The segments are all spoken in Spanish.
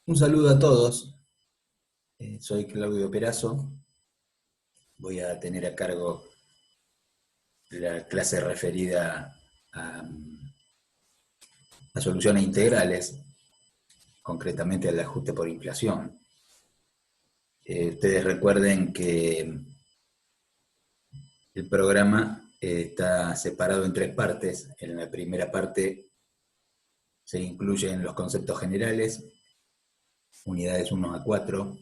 Un saludo a todos. Soy Claudio Perazo. Voy a tener a cargo la clase referida a soluciones integrales, concretamente al ajuste por inflación. Ustedes recuerden que el programa está separado en tres partes. En la primera parte se incluyen los conceptos generales, unidades 1 a 4.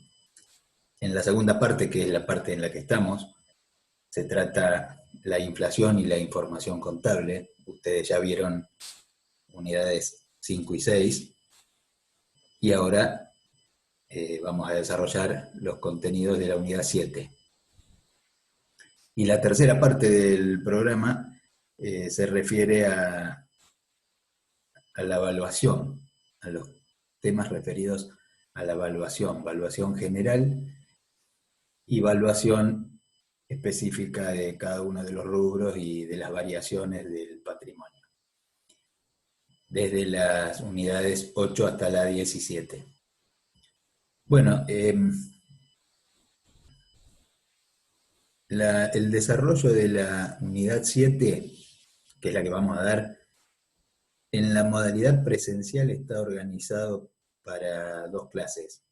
En la segunda parte, que es la parte en la que estamos, se trata la inflación y la información contable. Ustedes ya vieron unidades 5 y 6. Y ahora vamos a desarrollar los contenidos de la unidad 7. Y la tercera parte del programa se refiere a la evaluación, a los temas referidos a la evaluación general y evaluación específica de cada uno de los rubros y de las variaciones del patrimonio, desde las unidades 8 hasta la 17. Bueno, el desarrollo de la unidad 7, que es la que vamos a dar, en la modalidad presencial está organizado para dos clases,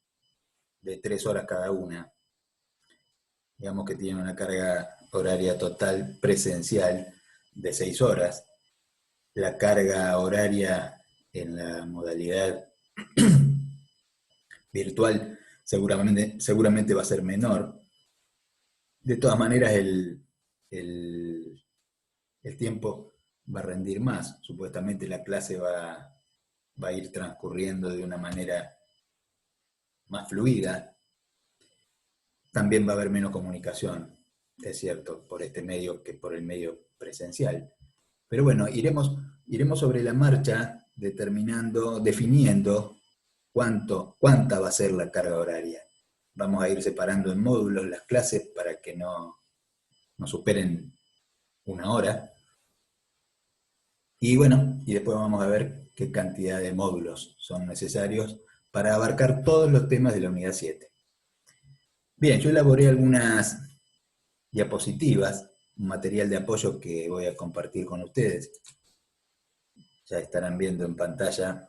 de 3 horas cada una. Digamos que tiene una carga horaria total presencial de 6 horas. La carga horaria en la modalidad virtual seguramente va a ser menor. De todas maneras, el tiempo va a rendir más. Supuestamente la clase va a ir transcurriendo de una manera más fluida. También va a haber menos comunicación, es cierto, por este medio que por el medio presencial. Pero bueno, iremos sobre la marcha definiendo cuánta va a ser la carga horaria. Vamos a ir separando en módulos las clases para que no superen 1 hora. Y bueno, y después vamos a ver qué cantidad de módulos son necesarios para abarcar todos los temas de la unidad 7. Bien, yo elaboré algunas diapositivas, un material de apoyo que voy a compartir con ustedes. Ya estarán viendo en pantalla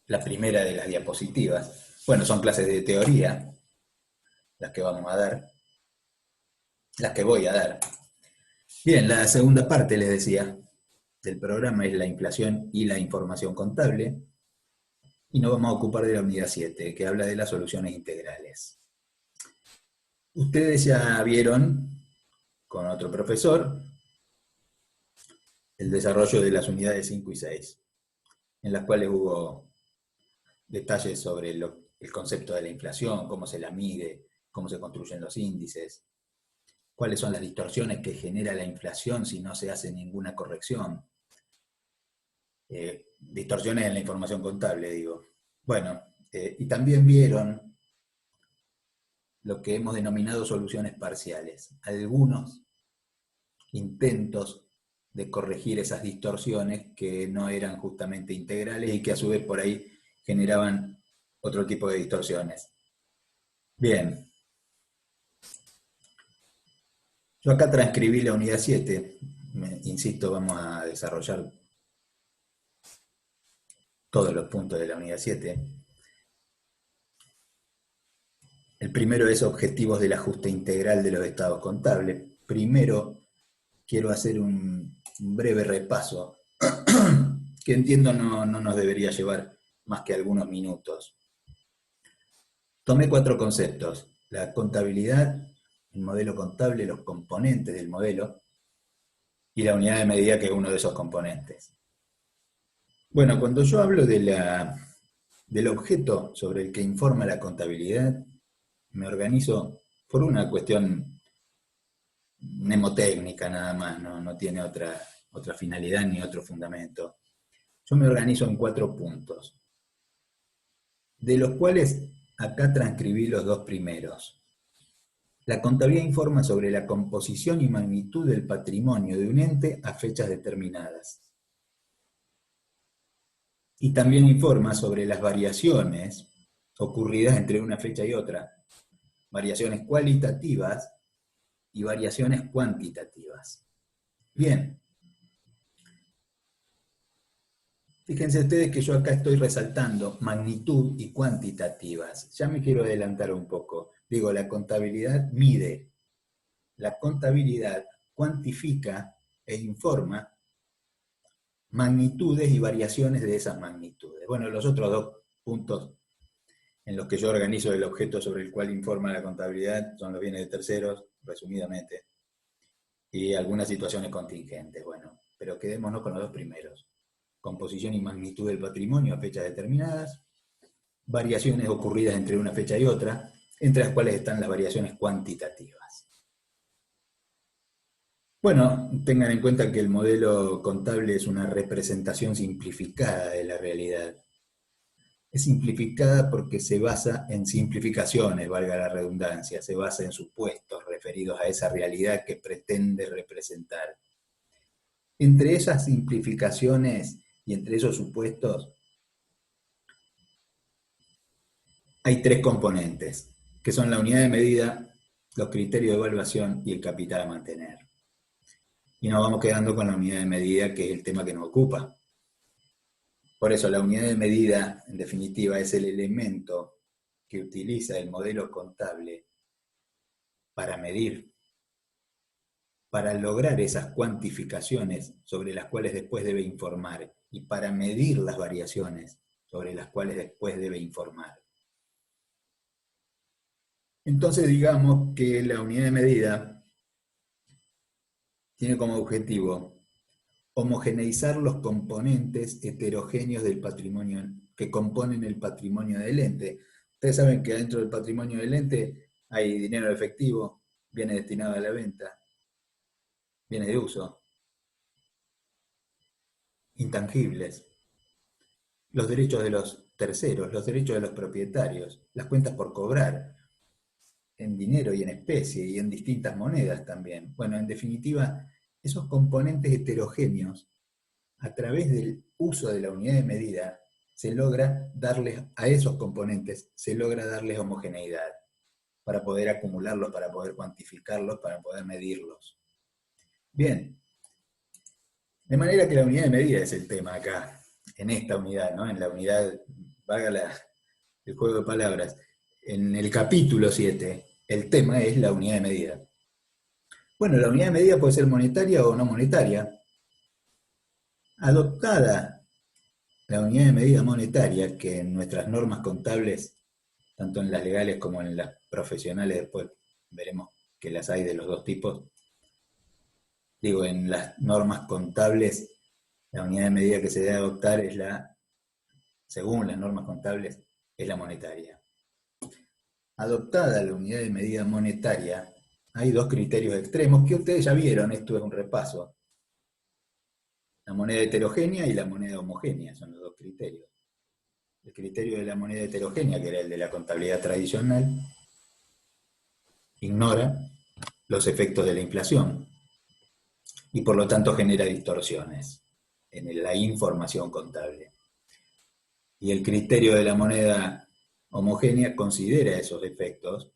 la primera de las diapositivas. Bueno, son clases de teoría, las que vamos a dar, las que voy a dar. Bien, la segunda parte, les decía, del programa es la inflación y la información contable, y nos vamos a ocupar de la unidad 7, que habla de las soluciones integrales. Ustedes ya vieron con otro profesor el desarrollo de las unidades 5 y 6, en las cuales hubo detalles sobre el concepto de la inflación, cómo se la mide, cómo se construyen los índices, cuáles son las distorsiones que genera la inflación si no se hace ninguna corrección. Distorsiones en la información contable, digo. Bueno, y también vieron lo que hemos denominado soluciones parciales. Algunos intentos de corregir esas distorsiones que no eran justamente integrales y que a su vez por ahí generaban otro tipo de distorsiones. Bien. Yo acá transcribí la unidad 7. Insisto, vamos a desarrollar todos los puntos de la unidad 7. El primero es objetivos del ajuste integral de los estados contables. Primero quiero hacer un breve repaso que entiendo no nos debería llevar más que algunos minutos. Tomé 4 conceptos: la contabilidad, el modelo contable, los componentes del modelo y la unidad de medida, que es uno de esos componentes. Bueno, cuando yo hablo del objeto sobre el que informa la contabilidad, me organizo por una cuestión mnemotécnica nada más, no tiene otra finalidad ni otro fundamento. Yo me organizo en 4 puntos, de los cuales acá transcribí los 2 primeros. La contabilidad informa sobre la composición y magnitud del patrimonio de un ente a fechas determinadas. Y también informa sobre las variaciones ocurridas entre una fecha y otra, variaciones cualitativas y variaciones cuantitativas. Bien, fíjense ustedes que yo acá estoy resaltando magnitud y cuantitativas. Ya me quiero adelantar un poco. Digo, la contabilidad mide, la contabilidad cuantifica e informa magnitudes y variaciones de esas magnitudes. Bueno, los otros dos puntos en los que yo organizo el objeto sobre el cual informa la contabilidad son los bienes de terceros, resumidamente, y algunas situaciones contingentes. Bueno, pero quedémonos con los dos primeros. Composición y magnitud del patrimonio a fechas determinadas, variaciones ocurridas entre una fecha y otra, entre las cuales están las variaciones cuantitativas. Bueno, tengan en cuenta que el modelo contable es una representación simplificada de la realidad. Es simplificada porque se basa en simplificaciones, valga la redundancia, se basa en supuestos referidos a esa realidad que pretende representar. Entre esas simplificaciones y entre esos supuestos hay tres componentes, que son la unidad de medida, los criterios de evaluación y el capital a mantener. Y nos vamos quedando con la unidad de medida, que es el tema que nos ocupa. Por eso la unidad de medida, en definitiva, es el elemento que utiliza el modelo contable para medir, para lograr esas cuantificaciones sobre las cuales después debe informar y para medir las variaciones sobre las cuales después debe informar. Entonces digamos que la unidad de medida tiene como objetivo homogeneizar los componentes heterogéneos del patrimonio que componen el patrimonio del ente. Ustedes saben que dentro del patrimonio del ente hay dinero efectivo, bienes destinados a la venta, bienes de uso, intangibles, los derechos de los terceros, los derechos de los propietarios, las cuentas por cobrar, en dinero y en especie y en distintas monedas también. Bueno, en definitiva, esos componentes heterogéneos, a través del uso de la unidad de medida, se logra darles a esos componentes, se logra darles homogeneidad para poder acumularlos, para poder cuantificarlos, para poder medirlos. Bien, de manera que la unidad de medida es el tema acá, en esta unidad, ¿no? En la unidad, valga el juego de palabras, en el capítulo 7, el tema es la unidad de medida. Bueno, la unidad de medida puede ser monetaria o no monetaria. Adoptada la unidad de medida monetaria, que en nuestras normas contables, tanto en las legales como en las profesionales, después veremos que las hay de los dos tipos, digo, en las normas contables, la unidad de medida que se debe adoptar es según las normas contables, es la monetaria. Adoptada la unidad de medida monetaria, hay dos criterios extremos que ustedes ya vieron, esto es un repaso. La moneda heterogénea y la moneda homogénea son los dos criterios. El criterio de la moneda heterogénea, que era el de la contabilidad tradicional, ignora los efectos de la inflación y por lo tanto genera distorsiones en la información contable. Y el criterio de la moneda homogénea considera esos efectos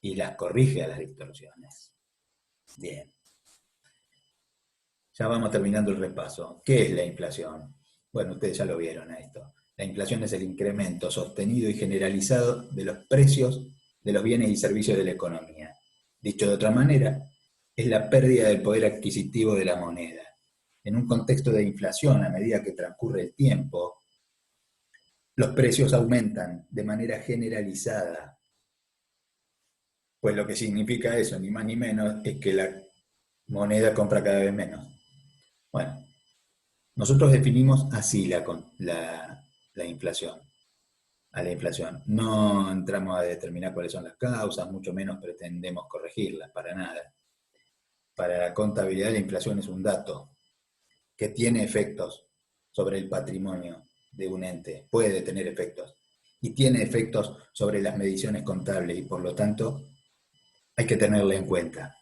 y las corrige a las distorsiones. Bien. Ya vamos terminando el repaso. ¿Qué es la inflación? Bueno, ustedes ya lo vieron a esto. La inflación es el incremento sostenido y generalizado de los precios de los bienes y servicios de la economía. Dicho de otra manera, es la pérdida del poder adquisitivo de la moneda. En un contexto de inflación, a medida que transcurre el tiempo, los precios aumentan de manera generalizada. Pues lo que significa eso, ni más ni menos, es que la moneda compra cada vez menos. Bueno, nosotros definimos así la inflación, a la inflación. No entramos a determinar cuáles son las causas, mucho menos pretendemos corregirlas, para nada. Para la contabilidad la inflación es un dato que tiene efectos sobre el patrimonio de un ente, puede tener efectos, y tiene efectos sobre las mediciones contables, y por lo tanto hay que tenerla en cuenta.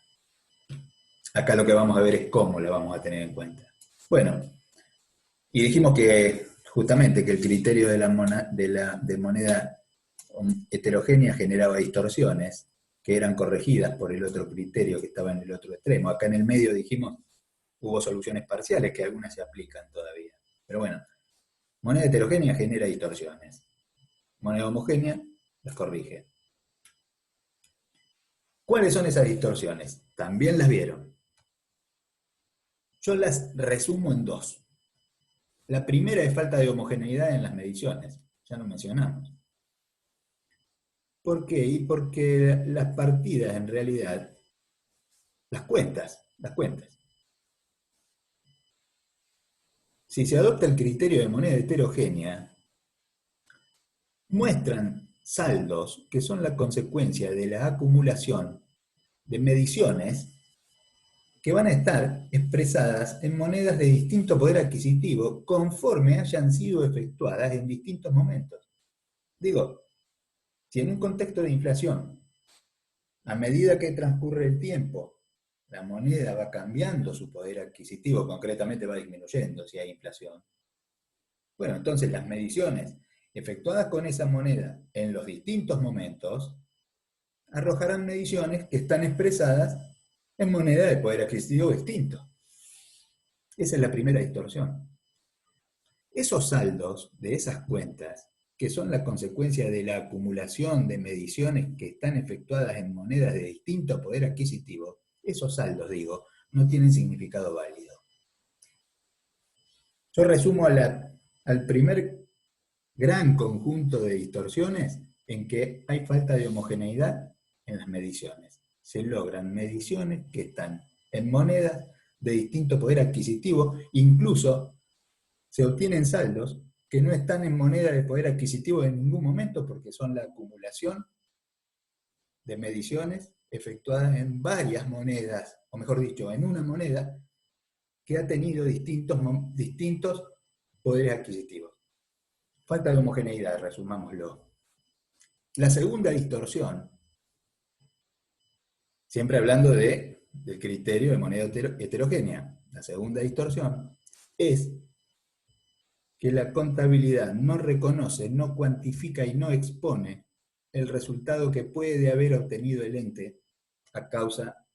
Acá lo que vamos a ver es cómo la vamos a tener en cuenta. Bueno, y dijimos que justamente que el criterio de moneda heterogénea generaba distorsiones que eran corregidas por el otro criterio que estaba en el otro extremo. Acá en el medio dijimos, hubo soluciones parciales que algunas se aplican todavía. Pero bueno, moneda heterogénea genera distorsiones. Moneda homogénea las corrige. ¿Cuáles son esas distorsiones? También las vieron. Yo las resumo en dos. La primera es falta de homogeneidad en las mediciones. Ya lo mencionamos. ¿Por qué? Y porque las partidas en realidad, las cuentas. Si se adopta el criterio de moneda heterogénea, muestran saldos que son la consecuencia de la acumulación de mediciones que van a estar expresadas en monedas de distinto poder adquisitivo conforme hayan sido efectuadas en distintos momentos. Digo, si en un contexto de inflación, a medida que transcurre el tiempo, la moneda va cambiando su poder adquisitivo, concretamente va disminuyendo si hay inflación. Bueno, entonces las mediciones efectuadas con esa moneda en los distintos momentos arrojarán mediciones que están expresadas en moneda de poder adquisitivo distinto. Esa es la primera distorsión. Esos saldos de esas cuentas, que son la consecuencia de la acumulación de mediciones que están efectuadas en monedas de distinto poder adquisitivo, esos saldos, digo, no tienen significado válido. Yo resumo al primer gran conjunto de distorsiones en que hay falta de homogeneidad en las mediciones. Se logran mediciones que están en monedas de distinto poder adquisitivo, incluso se obtienen saldos que no están en moneda de poder adquisitivo en ningún momento porque son la acumulación de mediciones efectuadas en varias monedas, o mejor dicho, en una moneda que ha tenido distintos poderes adquisitivos. Falta de homogeneidad, resumámoslo. La segunda distorsión, siempre hablando del criterio de moneda heterogénea, la segunda distorsión es que la contabilidad no reconoce, no cuantifica y no expone el resultado que puede haber obtenido el ente a causa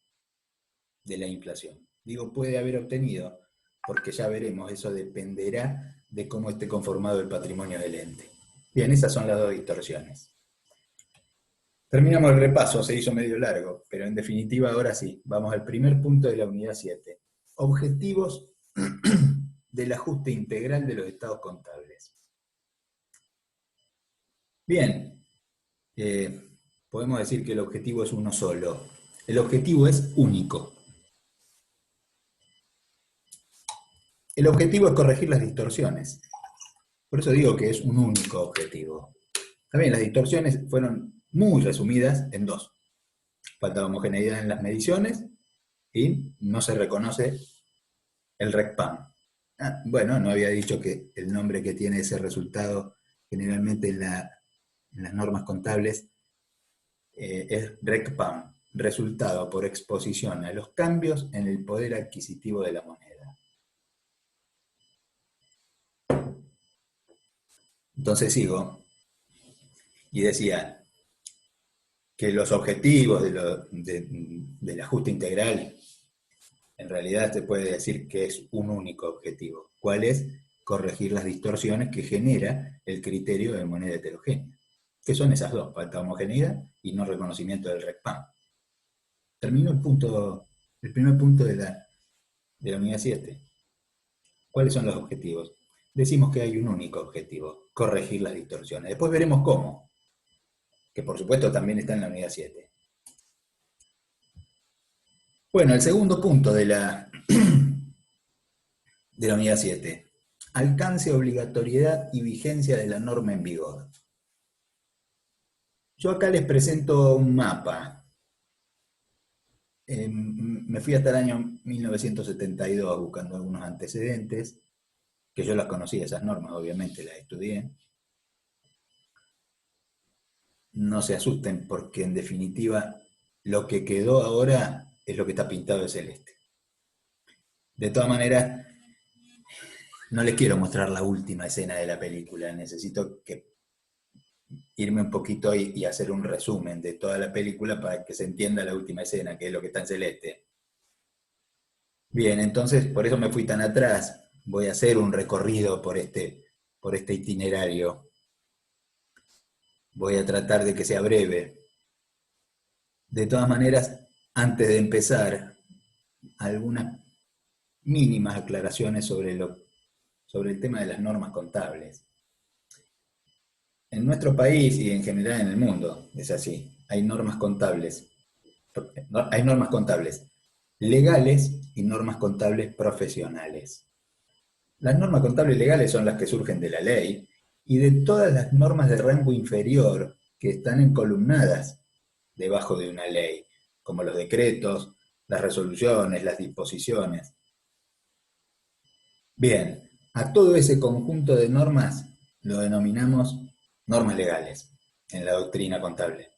de la inflación. Digo puede haber obtenido porque ya veremos, eso dependerá de cómo esté conformado el patrimonio del ente. Bien, esas son las dos distorsiones. Terminamos el repaso, se hizo medio largo, pero en definitiva ahora sí, vamos al primer punto de la unidad 7. Objetivos del ajuste integral de los estados contables. Bien, podemos decir que el objetivo es uno solo. El objetivo es único. El objetivo es corregir las distorsiones. Por eso digo que es un único objetivo. También las distorsiones fueron muy resumidas en dos. Falta de homogeneidad en las mediciones y no se reconoce el RECPAM. Bueno, no había dicho que el nombre que tiene ese resultado generalmente en las normas contables es RECPAM, resultado por exposición a los cambios en el poder adquisitivo de la moneda. Entonces sigo y decía que los objetivos del ajuste integral, en realidad se puede decir que es un único objetivo. ¿Cuál es? Corregir las distorsiones que genera el criterio de moneda heterogénea. Que son esas dos, falta de homogeneidad y no reconocimiento del RECPAM. Termino el primer punto de la unidad 7. ¿Cuáles son los objetivos? Decimos que hay un único objetivo, corregir las distorsiones. Después veremos cómo, que por supuesto también está en la unidad 7. Bueno, el segundo punto de la unidad 7. Alcance, obligatoriedad y vigencia de la norma en vigor. Yo acá les presento un mapa. Me fui hasta el año 1972 buscando algunos antecedentes, que yo las conocía, esas normas, obviamente las estudié. No se asusten porque en definitiva lo que quedó ahora es lo que está pintado de celeste. De todas maneras, no les quiero mostrar la última escena de la película, necesito irme un poquito y hacer un resumen de toda la película para que se entienda la última escena, que es lo que está en celeste. Bien, entonces por eso me fui tan atrás. Voy a hacer un recorrido por este itinerario. Voy a tratar de que sea breve. De todas maneras, antes de empezar, algunas mínimas aclaraciones sobre el tema de las normas contables. En nuestro país y en general en el mundo es así. Hay normas contables legales y normas contables profesionales. Las normas contables legales son las que surgen de la ley y de todas las normas de rango inferior que están encolumnadas debajo de una ley, como los decretos, las resoluciones, las disposiciones. Bien, a todo ese conjunto de normas lo denominamos normas legales en la doctrina contable.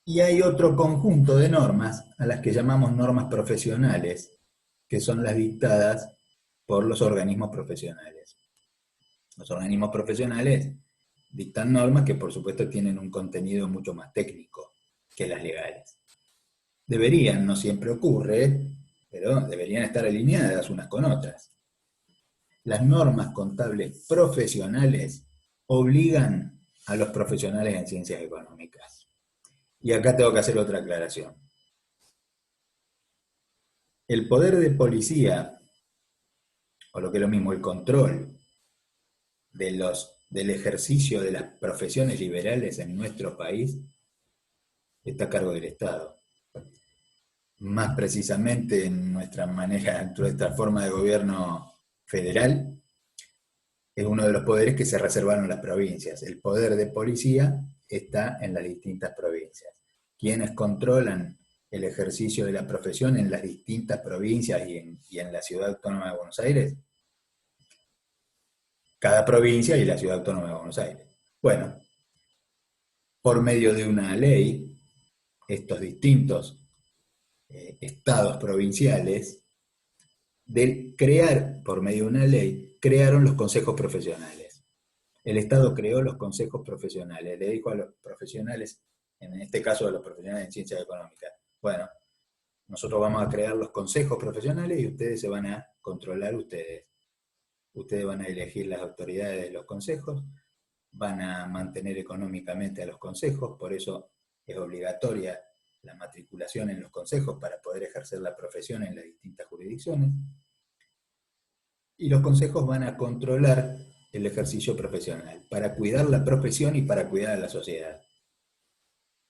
Y hay otro conjunto de normas a las que llamamos normas profesionales, que son las dictadas por los organismos profesionales. Los organismos profesionales dictan normas que por supuesto tienen un contenido mucho más técnico que las legales. Deberían, no siempre ocurre, pero deberían estar alineadas unas con otras. Las normas contables profesionales obligan a los profesionales en ciencias económicas. Y acá tengo que hacer otra aclaración. El poder de policía, o lo que es lo mismo, el control del ejercicio de las profesiones liberales en nuestro país, está a cargo del Estado. Más precisamente en nuestra forma de gobierno federal, es uno de los poderes que se reservaron las provincias. El poder de policía está en las distintas provincias. Quienes controlan el ejercicio de la profesión en las distintas provincias y en la Ciudad Autónoma de Buenos Aires? Cada provincia y la Ciudad Autónoma de Buenos Aires. Bueno, por medio de una ley, estos distintos estados provinciales, por medio de una ley, crearon los consejos profesionales. El Estado creó los consejos profesionales, le dijo a los profesionales, en este caso a los profesionales en ciencias económicas, bueno, nosotros vamos a crear los consejos profesionales y ustedes se van a controlar ustedes. Ustedes van a elegir las autoridades de los consejos, van a mantener económicamente a los consejos, por eso es obligatoria la matriculación en los consejos para poder ejercer la profesión en las distintas jurisdicciones. Y los consejos van a controlar el ejercicio profesional, para cuidar la profesión y para cuidar a la sociedad.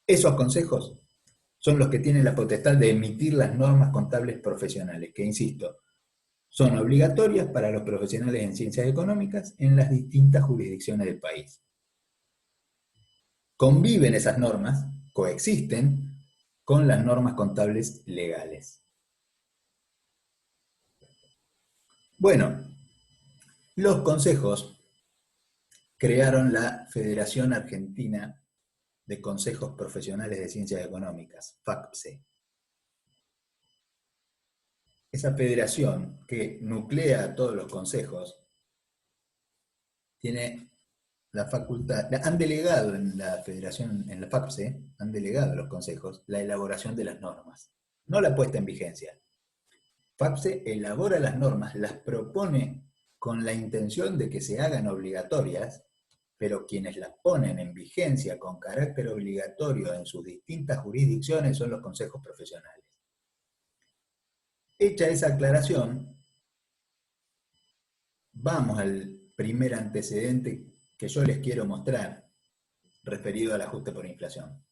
Esos consejos son los que tienen la potestad de emitir las normas contables profesionales, que, insisto, son obligatorias para los profesionales en ciencias económicas en las distintas jurisdicciones del país. Conviven esas normas, coexisten con las normas contables legales. Bueno, los consejos crearon la Federación Argentina de Consejos Profesionales de Ciencias Económicas, FACPSE. Esa federación que nuclea a todos los consejos tiene la facultad, han delegado en la federación, en la FACPSE, han delegado a los consejos la elaboración de las normas, no la puesta en vigencia. FACPSE elabora las normas, las propone con la intención de que se hagan obligatorias, pero quienes las ponen en vigencia con carácter obligatorio en sus distintas jurisdicciones son los consejos profesionales. Hecha esa aclaración, vamos al primer antecedente que yo les quiero mostrar, referido al ajuste por inflación.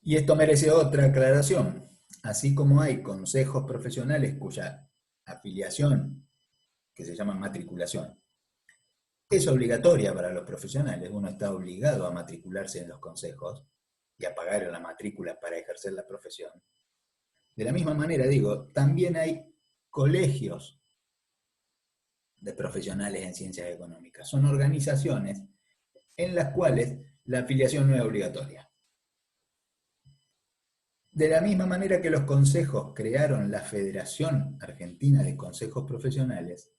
Y esto merece otra aclaración. Así como hay consejos profesionales cuya afiliación, que se llama matriculación, es obligatoria para los profesionales, uno está obligado a matricularse en los consejos y a pagar la matrícula para ejercer la profesión. De la misma manera, digo, también hay colegios de profesionales en ciencias económicas. Son organizaciones en las cuales la afiliación no es obligatoria. De la misma manera que los consejos crearon la Federación Argentina de Consejos Profesionales,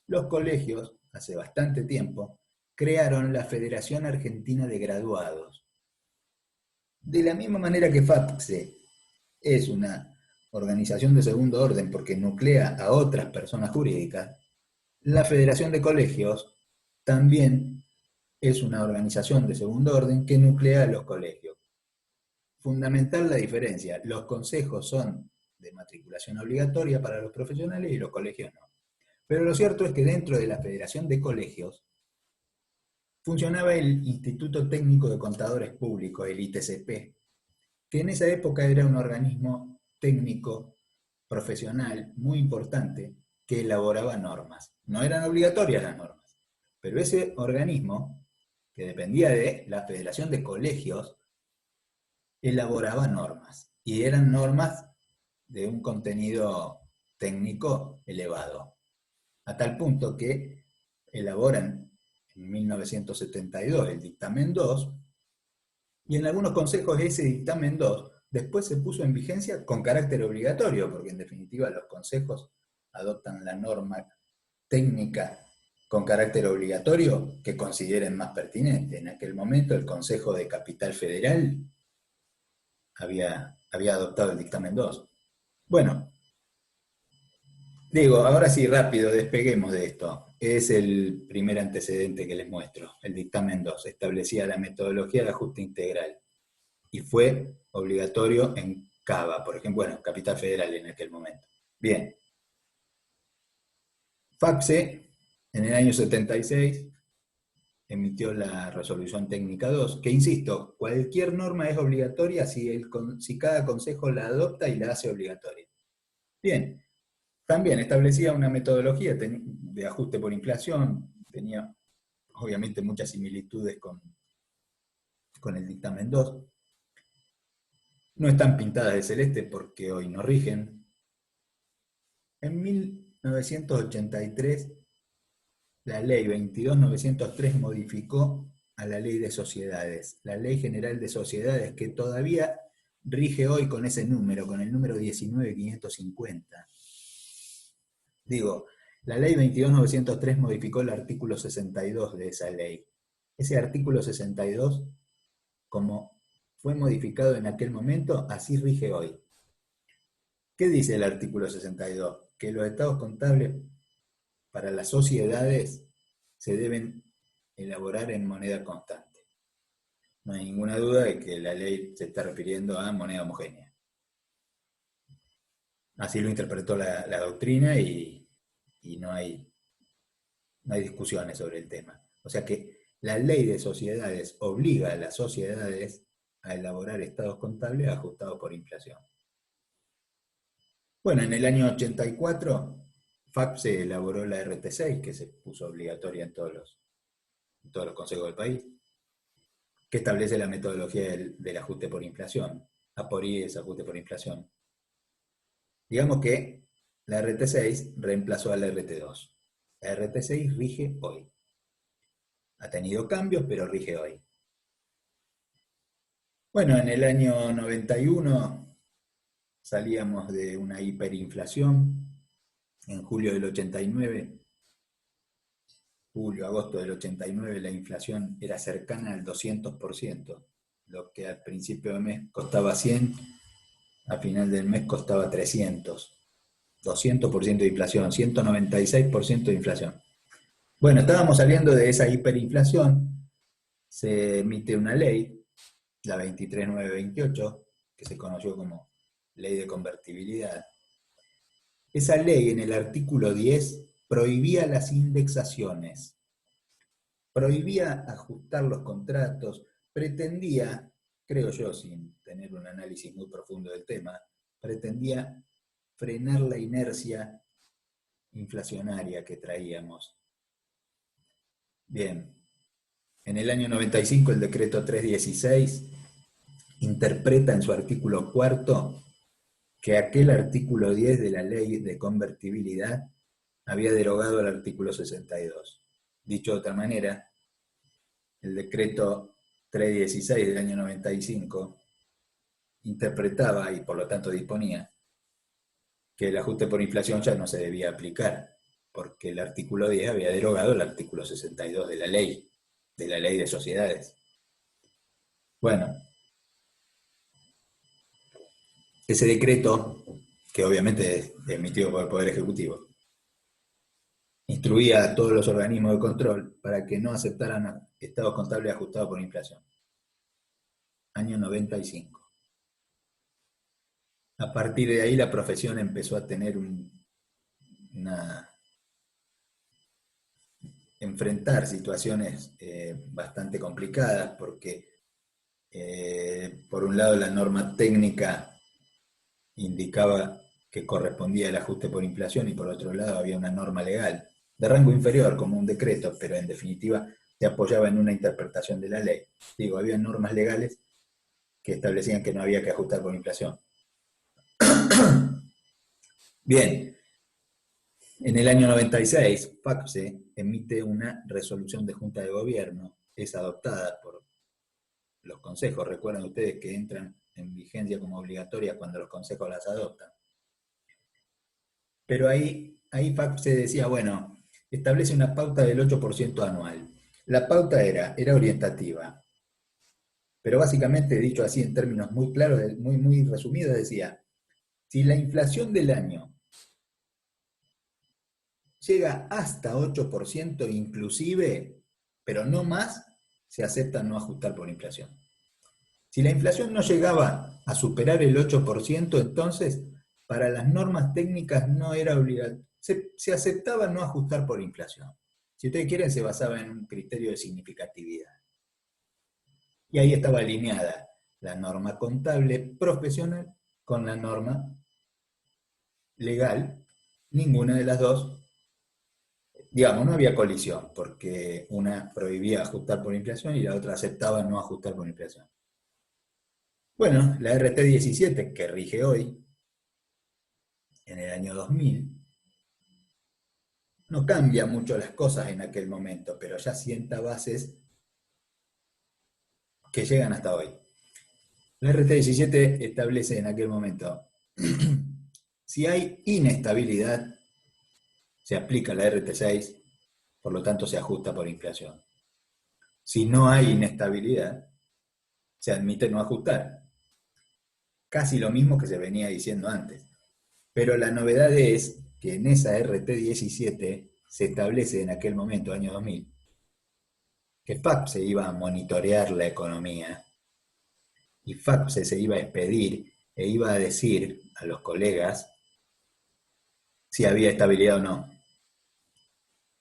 los colegios, hace bastante tiempo, crearon la Federación Argentina de Graduados. De la misma manera que FAPSE es una organización de segundo orden porque nuclea a otras personas jurídicas, la Federación de Colegios también es una organización de segundo orden que nuclea a los colegios. Fundamental la diferencia, los consejos son de matriculación obligatoria para los profesionales y los colegios no. Pero lo cierto es que dentro de la Federación de Colegios funcionaba el Instituto Técnico de Contadores Públicos, el ITCP, que en esa época era un organismo técnico profesional muy importante que elaboraba normas. No eran obligatorias las normas, pero ese organismo, que dependía de la Federación de Colegios, elaboraba normas, y eran normas de un contenido técnico elevado, a tal punto que elaboran en 1972 el dictamen 2, y en algunos consejos ese dictamen 2 después se puso en vigencia con carácter obligatorio, porque en definitiva los consejos adoptan la norma técnica con carácter obligatorio que consideren más pertinente. En aquel momento el Consejo de Capital Federal había adoptado el dictamen 2. Bueno, digo, ahora sí, rápido, despeguemos de esto. Es el primer antecedente que les muestro. El dictamen 2 establecía la metodología de ajuste integral y fue obligatorio en CABA, por ejemplo, bueno, Capital Federal en aquel momento. Bien. FAPSE, en el año 76, emitió la resolución técnica 2, que insisto, cualquier norma es obligatoria si cada consejo la adopta y la hace obligatoria. Bien, también establecía una metodología de ajuste por inflación, tenía obviamente muchas similitudes con el dictamen 2. No están pintadas de celeste porque hoy no rigen. En 1983, la ley 22.903 modificó a la ley de sociedades, la ley general de sociedades que todavía rige hoy con ese número, con el número 19.550. Digo, la ley 22.903 modificó el artículo 62 de esa ley. Ese artículo 62, como fue modificado en aquel momento, así rige hoy. ¿Qué dice el artículo 62? Que los estados contables para las sociedades se deben elaborar en moneda constante. No hay ninguna duda de que la ley se está refiriendo a moneda homogénea. Así lo interpretó la doctrina y no hay discusiones sobre el tema. O sea que la ley de sociedades obliga a las sociedades a elaborar estados contables ajustados por inflación. Bueno, en el año 84, FAPSE elaboró la RT6, que se puso obligatoria en todos los consejos del país, que establece la metodología del ajuste por inflación. APORI es ajuste por inflación. Digamos que la RT6 reemplazó a la RT2. La RT6 rige hoy. Ha tenido cambios, pero rige hoy. Bueno, en el año 91 salíamos de una hiperinflación. En julio del 89, agosto del 89, la inflación era cercana al 200%, lo que al principio del mes costaba 100, a final del mes costaba 300. 200% de inflación, 196% de inflación. Bueno, estábamos saliendo de esa hiperinflación, se emite una ley, la 23928, que se conoció como Ley de Convertibilidad. Esa ley en el artículo 10 prohibía las indexaciones, prohibía ajustar los contratos, pretendía, creo yo, sin tener un análisis muy profundo del tema, pretendía frenar la inercia inflacionaria que traíamos. Bien, en el año 95 el decreto 316 interpreta en su artículo 4 que aquel artículo 10 de la ley de convertibilidad había derogado el artículo 62. Dicho de otra manera, el decreto 316 del año 95 interpretaba y por lo tanto disponía que el ajuste por inflación ya no se debía aplicar, porque el artículo 10 había derogado el artículo 62 de la ley de sociedades. Bueno, ese decreto, que obviamente es emitido por el Poder Ejecutivo, instruía a todos los organismos de control para que no aceptaran estados contables ajustados por inflación. Año 95. A partir de ahí la profesión empezó a tener enfrentar situaciones bastante complicadas porque por un lado la norma técnica indicaba que correspondía el ajuste por inflación y por otro lado había una norma legal de rango inferior como un decreto, pero en definitiva se apoyaba en una interpretación de la ley. Digo, había normas legales que establecían que no había que ajustar por inflación. Bien, en el año 96, FACSE emite una resolución de Junta de Gobierno, es adoptada por los consejos, recuerden ustedes que entran en vigencia como obligatoria cuando los consejos las adoptan. Pero ahí FACSE decía, bueno, establece una pauta del 8% anual. La pauta era orientativa, pero básicamente, dicho así en términos muy claros, muy resumidos, decía, si la inflación del año llega hasta 8% inclusive, pero no más, se acepta no ajustar por inflación. Si la inflación no llegaba a superar el 8%, entonces para las normas técnicas no era obligatorio. Se aceptaba no ajustar por inflación. Si ustedes quieren, se basaba en un criterio de significatividad. Y ahí estaba alineada la norma contable profesional con la norma legal. Ninguna de las dos, digamos, no había colisión, porque una prohibía ajustar por inflación y la otra aceptaba no ajustar por inflación. Bueno, la RT 17, que rige hoy, en el año 2000, no cambia mucho las cosas en aquel momento, pero ya sienta bases que llegan hasta hoy. La RT 17 establece en aquel momento, si hay inestabilidad, se aplica la RT 6, por lo tanto se ajusta por inflación. Si no hay inestabilidad, se admite no ajustar. Casi lo mismo que se venía diciendo antes. Pero la novedad es que en esa RT 17 se establece en aquel momento, año 2000, que FACSE iba a monitorear la economía y FACSE se iba a expedir e iba a decir a los colegas si había estabilidad o no.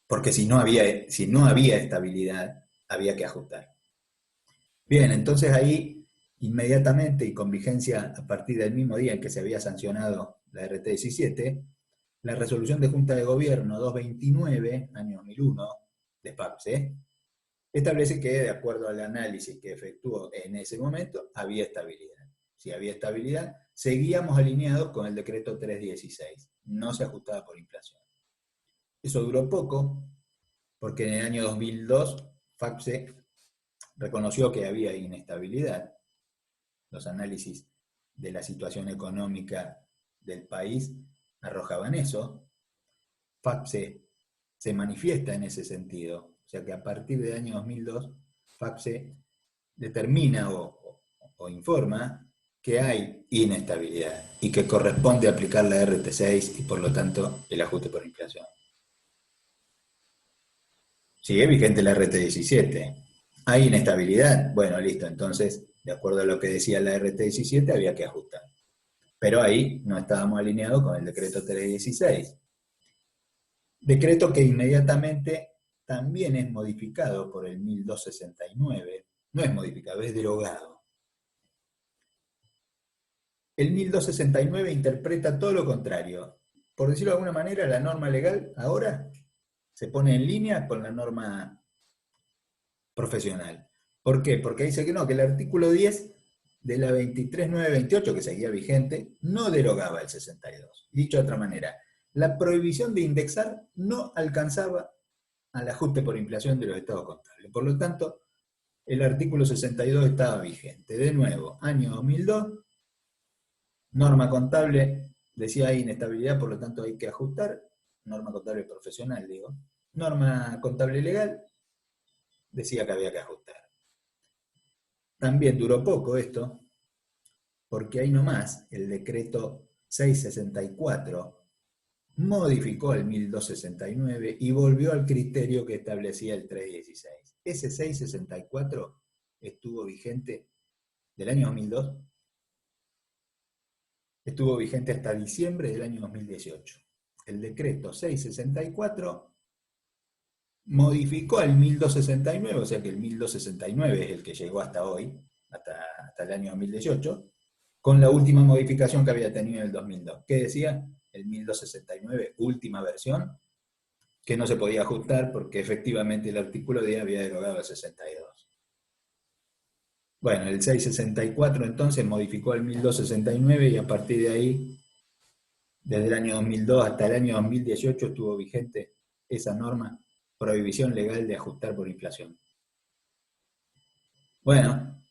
Porque si no había estabilidad, había que ajustar. Bien, entonces ahí inmediatamente y con vigencia a partir del mismo día en que se había sancionado la RT 17, la resolución de Junta de Gobierno 229, año 2001, de FACSE, establece que, de acuerdo al análisis que efectuó en ese momento, había estabilidad. Si había estabilidad, seguíamos alineados con el decreto 316. No se ajustaba por inflación. Eso duró poco, porque en el año 2002 FACSE reconoció que había inestabilidad. Los análisis de la situación económica del país arrojaban eso. FACSE se manifiesta en ese sentido. O sea que a partir del año 2002, FACSE determina o informa que hay inestabilidad y que corresponde aplicar la RT6 y por lo tanto el ajuste por inflación. Sigue vigente la RT17. ¿Hay inestabilidad? Bueno, listo, entonces, de acuerdo a lo que decía la RT17, había que ajustar. Pero ahí no estábamos alineados con el decreto 316. Decreto que inmediatamente también es modificado por el 1269. No es modificado, es derogado. El 1269 interpreta todo lo contrario. Por decirlo de alguna manera, la norma legal ahora se pone en línea con la norma profesional. ¿Por qué? Porque dice que no, que el artículo 10 de la 23.928, que seguía vigente, no derogaba el 62. Dicho de otra manera, la prohibición de indexar no alcanzaba al ajuste por inflación de los estados contables. Por lo tanto, el artículo 62 estaba vigente. De nuevo, año 2002, Norma contable, decía hay inestabilidad, por lo tanto hay que ajustar. Norma contable profesional, digo. Norma contable legal, decía que había que ajustar. También duró poco esto, porque ahí nomás el decreto 664 modificó el 1269 y volvió al criterio que establecía el 316. Ese 664 estuvo vigente del año 2002, estuvo vigente hasta diciembre del año 2018. El decreto 664 modificó el 1269, o sea que el 1269 es el que llegó hasta hoy, hasta el año 2018, con la última modificación que había tenido en el 2002. ¿Qué decía? El 1269, última versión, que no se podía ajustar porque efectivamente el artículo 10 había derogado el 62. Bueno, el 664 entonces modificó el 1269 y a partir de ahí, desde el año 2002 hasta el año 2018 estuvo vigente esa norma, prohibición legal de ajustar por inflación. Bueno,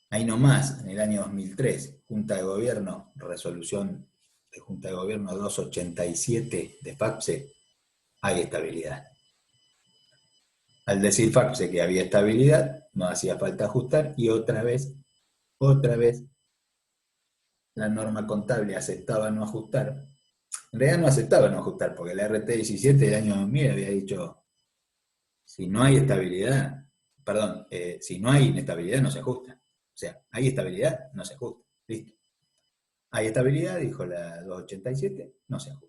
ahí nomás, en el año 2003, Junta de Gobierno, resolución de Junta de Gobierno 287 de FAPSE, hay estabilidad. Al decir FAPSE que había estabilidad, no hacía falta ajustar y otra vez, la norma contable aceptaba no ajustar. En realidad no aceptaba no ajustar, porque la RT 17 del año 2000 había dicho, si no hay estabilidad, perdón, si no hay inestabilidad no se ajusta. O sea, hay estabilidad, no se ajusta. Listo. Hay estabilidad, dijo la 287, no se ajusta.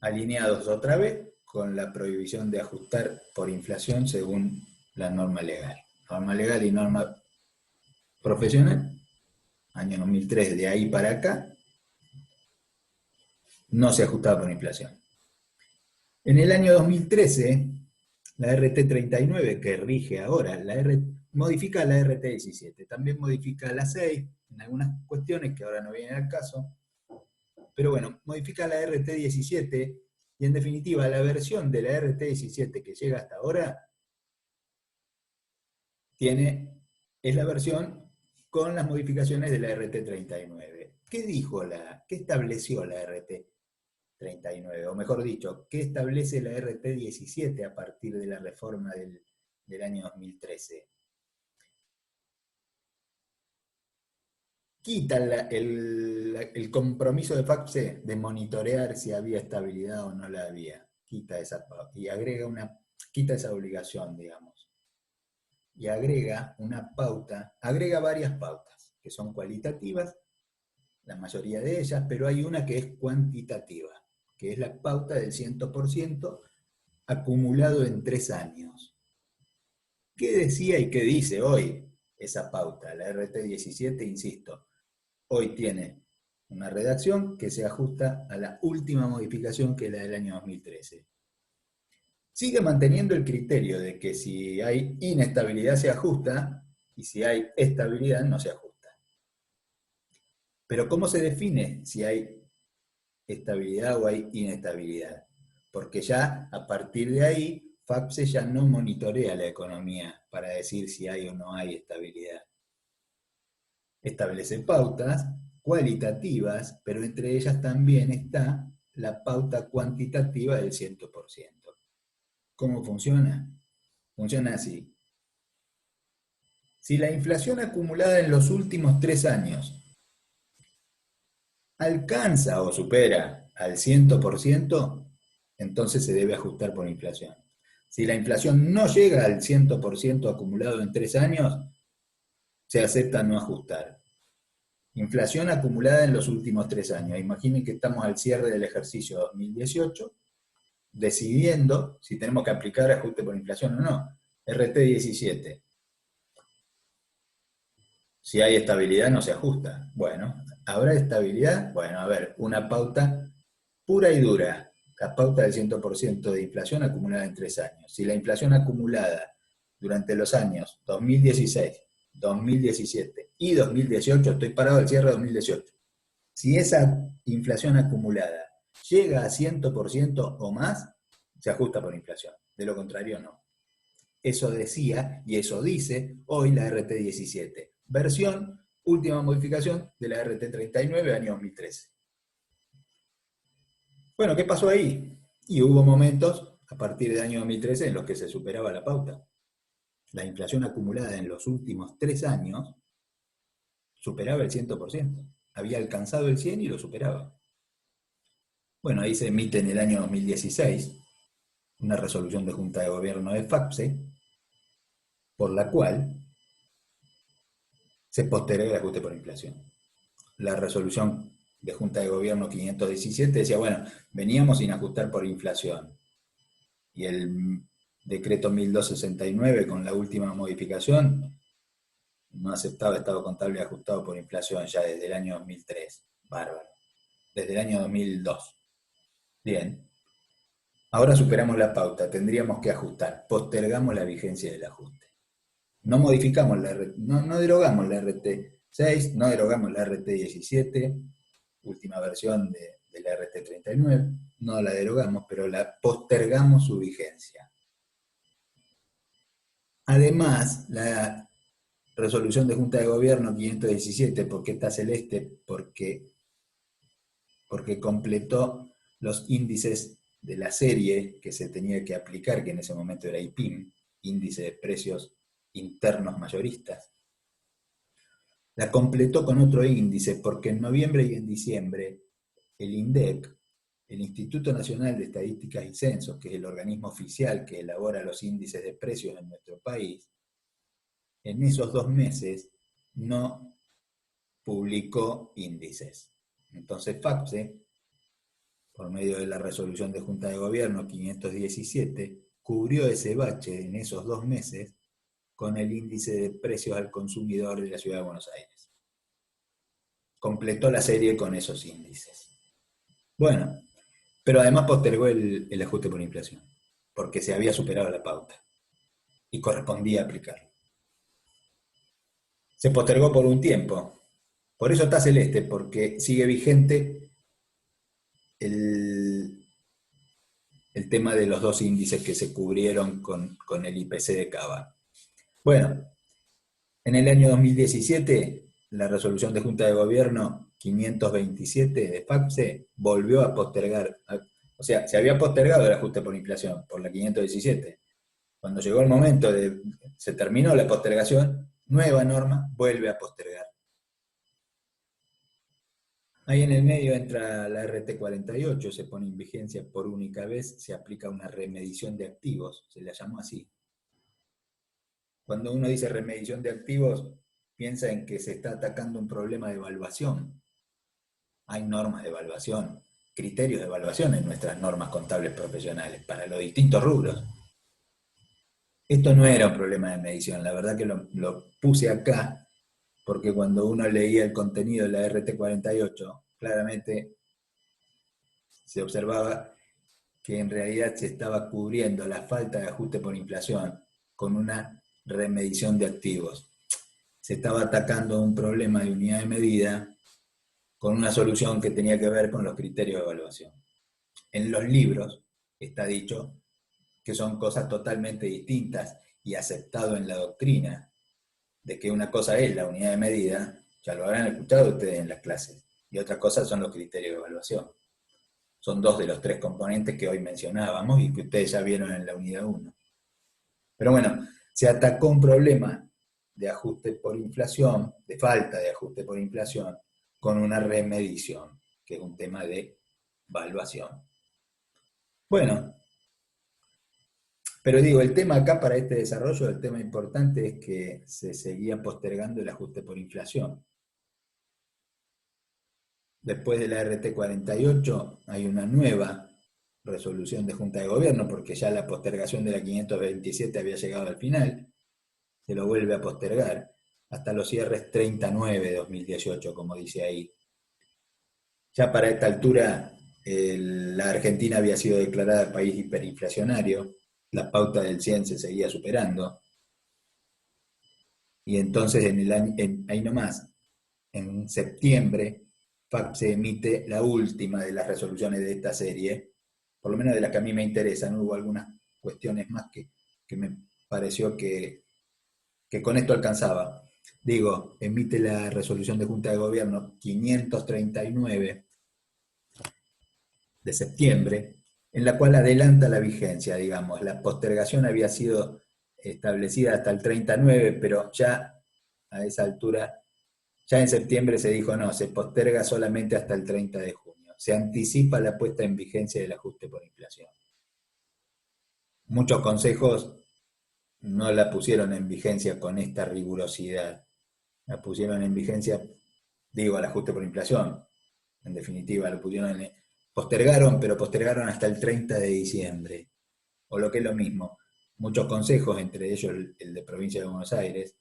Alineados otra vez con la prohibición de ajustar por inflación según la norma legal. Norma legal y norma profesional, año 2003, de ahí para acá, no se ajustaba por inflación. En el año 2013, la RT39, que rige ahora, modifica la RT17, también modifica la 6, en algunas cuestiones que ahora no vienen al caso, pero bueno, modifica la RT17 y en definitiva la versión de la RT17 que llega hasta ahora es la versión con las modificaciones de la RT39. ¿Qué estableció la RT39? O mejor dicho, ¿qué establece la RT17 a partir de la reforma del año 2013? Quita el compromiso de FAPSE de monitorear si había estabilidad o no la había. Quita esa y quita esa obligación, digamos. Y agrega una pauta, agrega varias pautas, que son cualitativas, la mayoría de ellas, pero hay una que es cuantitativa, que es la pauta del 100% acumulado en 3 años. ¿Qué decía y qué dice hoy esa pauta? La RT17, insisto, hoy tiene una redacción que se ajusta a la última modificación, que es la del año 2013. Sigue manteniendo el criterio de que si hay inestabilidad se ajusta y si hay estabilidad no se ajusta. Pero ¿cómo se define si hay estabilidad o hay inestabilidad? Porque ya a partir de ahí FAPSE ya no monitorea la economía para decir si hay o no hay estabilidad. Establece pautas cualitativas, pero entre ellas también está la pauta cuantitativa del 100%. ¿Cómo funciona? Funciona así. Si la inflación acumulada en los últimos 3 años alcanza o supera al 100%, entonces se debe ajustar por inflación. Si la inflación no llega al 100% acumulado en 3 años, se acepta no ajustar. Inflación acumulada en los últimos 3 años. Imaginen que estamos al cierre del ejercicio 2018, decidiendo si tenemos que aplicar ajuste por inflación o no. RT17. Si hay estabilidad no se ajusta. Bueno, ¿habrá estabilidad? Bueno, a ver, una pauta pura y dura. La pauta del 100% de inflación acumulada en 3 años. Si la inflación acumulada durante los años 2016, 2017 y 2018, estoy parado al cierre de 2018, si esa inflación acumulada llega a 100% o más, se ajusta por inflación. De lo contrario, no. Eso decía y eso dice hoy la RT17. Versión última modificación de la RT39 año 2013. Bueno, ¿qué pasó ahí? Y hubo momentos, a partir del año 2013, en los que se superaba la pauta. La inflación acumulada en los últimos 3 años superaba el 100%. Había alcanzado el 100 y lo superaba. Bueno, ahí se emite en el año 2016 una resolución de Junta de Gobierno de FACSE, por la cual se posterga el ajuste por inflación. La resolución de Junta de Gobierno 517 decía, bueno, veníamos sin ajustar por inflación. Y el decreto 1269 con la última modificación no aceptaba estado contable ajustado por inflación ya desde el año 2003. Bárbaro. Desde el año 2002. Bien. Ahora superamos la pauta, tendríamos que ajustar. Postergamos la vigencia del ajuste. No modificamos no derogamos la RT6, no derogamos la RT17, última versión de la RT39, no la derogamos, pero la postergamos su vigencia. Además, la resolución de Junta de Gobierno 517, ¿por qué está celeste? Porque completó los índices de la serie que se tenía que aplicar, que en ese momento era IPIM, índice de precios internos mayoristas. La completó con otro índice porque en noviembre y en diciembre el INDEC, el Instituto Nacional de Estadísticas y Censos, que es el organismo oficial que elabora los índices de precios en nuestro país, en esos 2 meses no publicó índices. Entonces FACSE, por medio de la resolución de Junta de Gobierno 517, cubrió ese bache en esos 2 meses con el índice de precios al consumidor de la Ciudad de Buenos Aires. Completó la serie con esos índices. Bueno, pero además postergó el ajuste por inflación, porque se había superado la pauta y correspondía aplicarlo. Se postergó por un tiempo. Por eso está celeste, porque sigue vigente el tema de los 2 índices que se cubrieron con el IPC de Cava. Bueno, en el año 2017, la resolución de Junta de Gobierno 527 de FACSE volvió a postergar, o sea, se había postergado el ajuste por inflación, por la 517. Cuando llegó el momento se terminó la postergación, nueva norma vuelve a postergar. Ahí en el medio entra la RT48, se pone en vigencia por única vez, se aplica una remedición de activos, se la llamó así. Cuando uno dice remedición de activos, piensa en que se está atacando un problema de evaluación. Hay normas de evaluación, criterios de evaluación en nuestras normas contables profesionales para los distintos rubros. Esto no era un problema de medición, la verdad que lo puse acá porque cuando uno leía el contenido de la RT48, claramente se observaba que en realidad se estaba cubriendo la falta de ajuste por inflación con una remedición de activos. Se estaba atacando un problema de unidad de medida con una solución que tenía que ver con los criterios de evaluación. En los libros está dicho que son cosas totalmente distintas y aceptado en la doctrina de que una cosa es la unidad de medida, ya lo habrán escuchado ustedes en las clases, y otra cosa son los criterios de evaluación. Son 2 de los 3 componentes que hoy mencionábamos y que ustedes ya vieron en la unidad 1. Pero bueno, se atacó un problema de ajuste por inflación, de falta de ajuste por inflación, con una remedición, que es un tema de evaluación. Bueno, pero digo, el tema acá para este desarrollo, el tema importante es que se seguía postergando el ajuste por inflación. Después de la RT48 hay una nueva resolución de Junta de Gobierno, porque ya la postergación de la 527 había llegado al final, se lo vuelve a postergar hasta los cierres 39 de 2018, como dice ahí. Ya para esta altura, la Argentina había sido declarada país hiperinflacionario, la pauta del 100 se seguía superando, y entonces ahí nomás, en septiembre, FACSE emite la última de las resoluciones de esta serie, por lo menos de las que a mí me interesan. Hubo algunas cuestiones más que me pareció que con esto alcanzaba. Digo, emite la resolución de Junta de Gobierno 539 de septiembre, en la cual adelanta la vigencia, digamos. La postergación había sido establecida hasta el 39, pero ya a esa altura, ya en septiembre se dijo no, se posterga solamente hasta el 30 de junio. Se anticipa la puesta en vigencia del ajuste por inflación. Muchos consejos no la pusieron en vigencia con esta rigurosidad. La pusieron en vigencia, digo, al ajuste por inflación. En definitiva, lo pusieron postergaron, pero postergaron hasta el 30 de diciembre. O lo que es lo mismo, muchos consejos, entre ellos el de Provincia de Buenos Aires,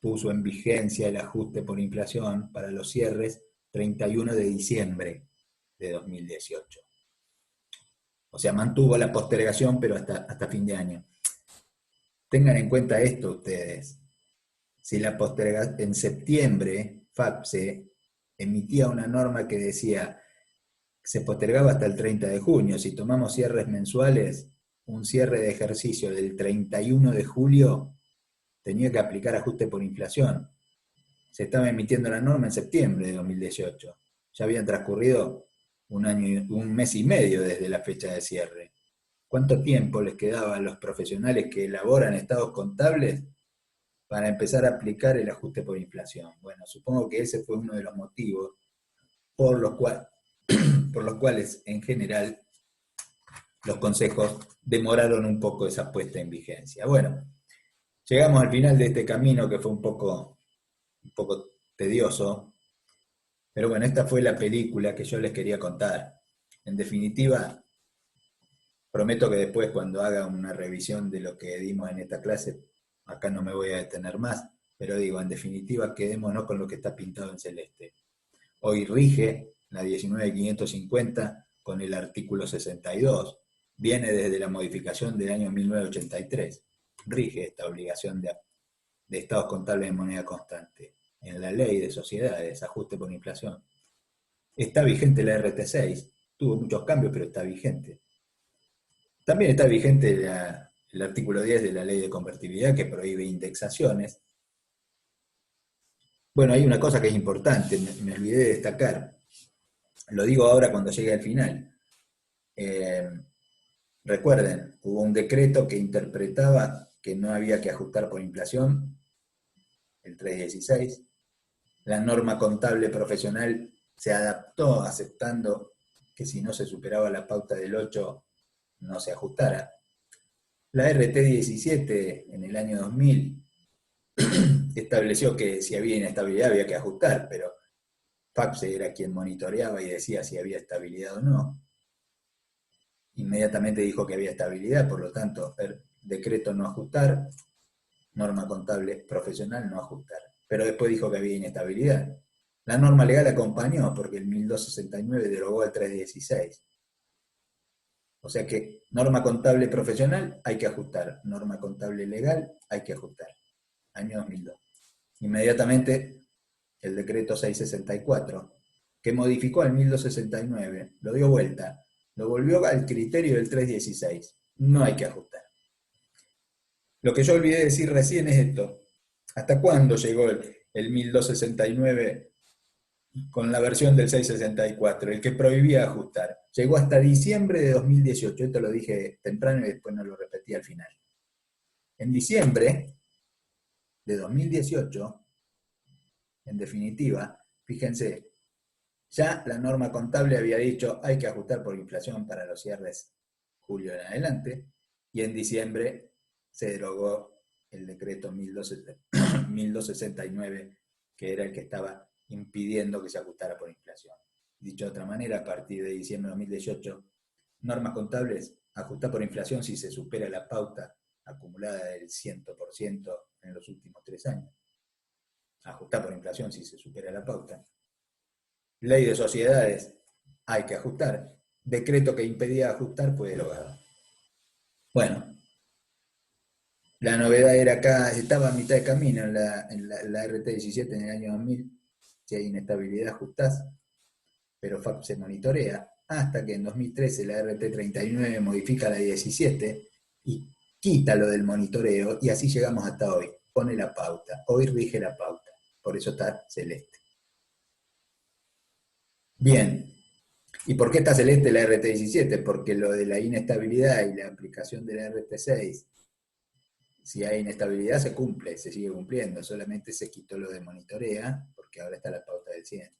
puso en vigencia el ajuste por inflación para los cierres 31 de diciembre de 2018. O sea, mantuvo la postergación, pero hasta fin de año. Tengan en cuenta esto ustedes. Si la postergación en septiembre, FAPSE emitía una norma que decía se postergaba hasta el 30 de junio. Si tomamos cierres mensuales, un cierre de ejercicio del 31 de julio tenía que aplicar ajuste por inflación. Se estaba emitiendo la norma en septiembre de 2018. Ya habían transcurrido un mes y medio desde la fecha de cierre. ¿Cuánto tiempo les quedaba a los profesionales que elaboran estados contables para empezar a aplicar el ajuste por inflación? Bueno, supongo que ese fue uno de los motivos por los cuales en general los consejos demoraron un poco esa puesta en vigencia. Bueno, llegamos al final de este camino que fue un poco tedioso, pero bueno, esta fue la película que yo les quería contar. En definitiva, prometo que después cuando haga una revisión de lo que dimos en esta clase, acá no me voy a detener más, pero digo, en definitiva, quedémonos con lo que está pintado en celeste. Hoy rige la 19.550 con el artículo 62. Viene desde la modificación del año 1983. Rige esta obligación de estados contables en moneda constante. En la ley de sociedades, ajuste por inflación. Está vigente la RT6. Tuvo muchos cambios, pero está vigente. También está vigente el artículo 10 de la ley de convertibilidad que prohíbe indexaciones. Bueno, hay una cosa que es importante, me olvidé de destacar. Lo digo ahora cuando llegue al final. Recuerden, hubo un decreto que interpretaba que no había que ajustar por inflación, el 316. La norma contable profesional se adaptó aceptando que si no se superaba la pauta del 8 no se ajustara. La RT17 en el año 2000 estableció que si había inestabilidad había que ajustar, pero FAPSE era quien monitoreaba y decía si había estabilidad o no. Inmediatamente dijo que había estabilidad, por lo tanto, el decreto no ajustar, norma contable profesional no ajustar. Pero después dijo que había inestabilidad. La norma legal acompañó porque el 1269 derogó el 316. O sea que norma contable profesional hay que ajustar, norma contable legal hay que ajustar. Año 2002. Inmediatamente el decreto 664, que modificó al 1269, lo dio vuelta, lo volvió al criterio del 316. No hay que ajustar. Lo que yo olvidé decir recién es esto. ¿Hasta cuándo llegó el 1269 con la versión del 664, el que prohibía ajustar? Llegó hasta diciembre de 2018. Esto lo dije temprano y después no lo repetí al final. En diciembre de 2018, en definitiva, fíjense, ya la norma contable había dicho hay que ajustar por inflación para los cierres julio en adelante, y en diciembre se derogó el decreto 1269, que era el que estaba impidiendo que se ajustara por inflación. Dicho de otra manera, a partir de diciembre de 2018, normas contables, ajustar por inflación si se supera la pauta acumulada del 100% en los últimos 3 años. Ajustar por inflación si se supera la pauta. Ley de sociedades, hay que ajustar. Decreto que impedía ajustar fue derogado. Bueno, la novedad era acá, estaba a mitad de camino en la RT17 en el año 2000. Si hay inestabilidad, ajustás, pero FAP se monitorea, hasta que en 2013 la RT39 modifica la 17 y quita lo del monitoreo, y así llegamos hasta hoy. pone la pauta, hoy rige la pauta, por eso está celeste. Bien, ¿y por qué está celeste la RT17? Porque lo de la inestabilidad y la aplicación de la RT6, si hay inestabilidad se cumple, se sigue cumpliendo, solamente se quitó lo de monitorea, porque ahora está la pauta del 100.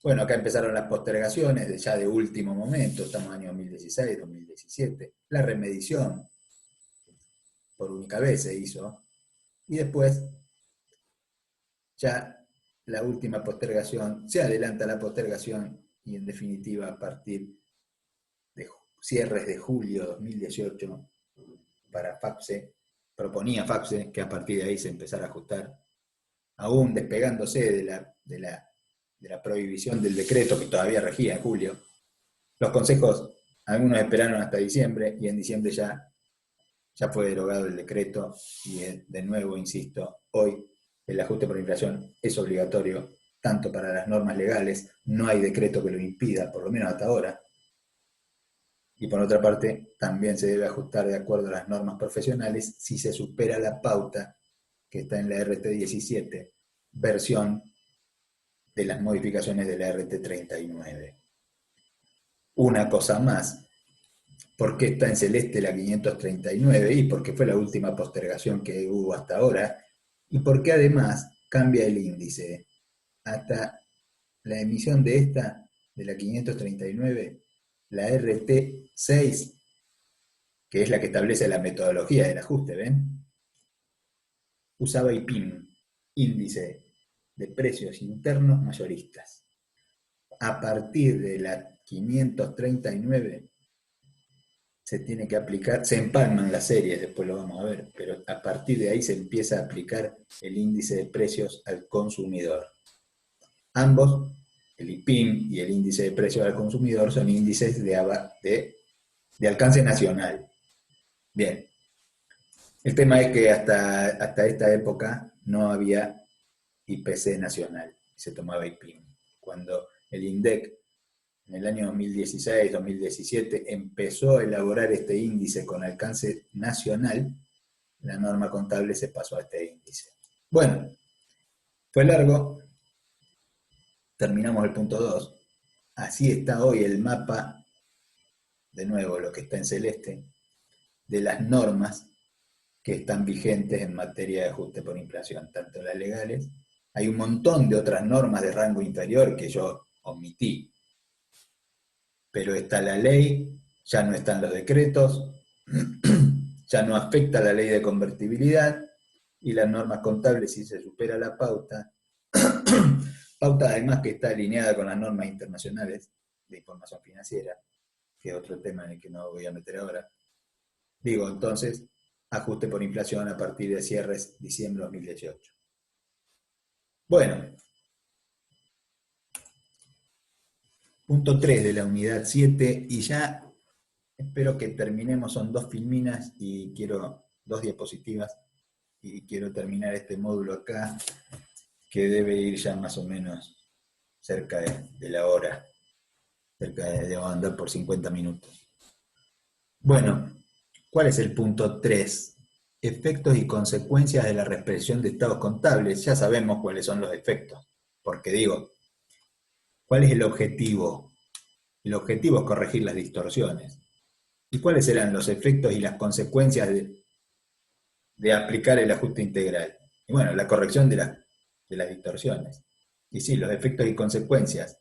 Bueno, acá empezaron las postergaciones, ya de último momento, estamos en el año 2016, 2017, la remedición, por única vez se hizo, y después ya la última postergación, se adelanta la postergación y en definitiva a partir de cierres de julio 2018 para FAPSE, proponía FAPSE que a partir de ahí se empezara a ajustar, aún despegándose de la prohibición del decreto que todavía regía en julio. Los consejos, algunos esperaron hasta diciembre y en diciembre ya fue derogado el decreto y de nuevo, insisto, hoy el ajuste por inflación es obligatorio tanto para las normas legales, no hay decreto que lo impida, por lo menos hasta ahora, y por otra parte también se debe ajustar de acuerdo a las normas profesionales si se supera la pauta que está en la RT17, versión de las modificaciones de la RT39. Una cosa más, ¿por qué está en celeste la 539? Y porque fue la última postergación que hubo hasta ahora, y porque además cambia el índice. Hasta la emisión de esta, de la 539, la RT6, que es la que establece la metodología del ajuste, ¿ven? Usaba IPIM, índice de precios internos mayoristas. A partir de la 539 se tiene que aplicar, se empalman las series, después lo vamos a ver, pero a partir de ahí se empieza a aplicar el índice de precios al consumidor. Ambos, el IPIM y el índice de precios al consumidor, son índices de alcance nacional. Bien, el tema es que hasta esta época no había IPC nacional, se tomaba IPIM. Cuando el INDEC en el año 2016-2017 empezó a elaborar este índice con alcance nacional, la norma contable se pasó a este índice. Bueno, fue largo, terminamos el punto 2. Así está hoy el mapa, de nuevo lo que está en celeste, de las normas que están vigentes en materia de ajuste por inflación, tanto las legales. Hay un montón de otras normas de rango inferior que yo omití, pero está la ley, ya no están los decretos, ya no afecta la ley de convertibilidad y las normas contables si se supera la pauta, pauta además que está alineada con las normas internacionales de información financiera, que es otro tema en el que no voy a meter ahora. Digo, entonces, ajuste por inflación a partir de cierres diciembre de 2018. Bueno, punto 3 de la unidad 7 y ya espero que terminemos, son 2 filminas y quiero 2 diapositivas y quiero terminar este módulo acá que debe ir ya más o menos cerca de la hora, cerca de andar por 50 minutos. Bueno, ¿cuál es el punto 3? Efectos y consecuencias de la reexpresión de estados contables. Ya sabemos cuáles son los efectos, porque digo, ¿cuál es el objetivo? El objetivo es corregir las distorsiones. ¿Y cuáles serán los efectos y las consecuencias de aplicar el ajuste integral? Y bueno, la corrección de las distorsiones. Y sí, los efectos y consecuencias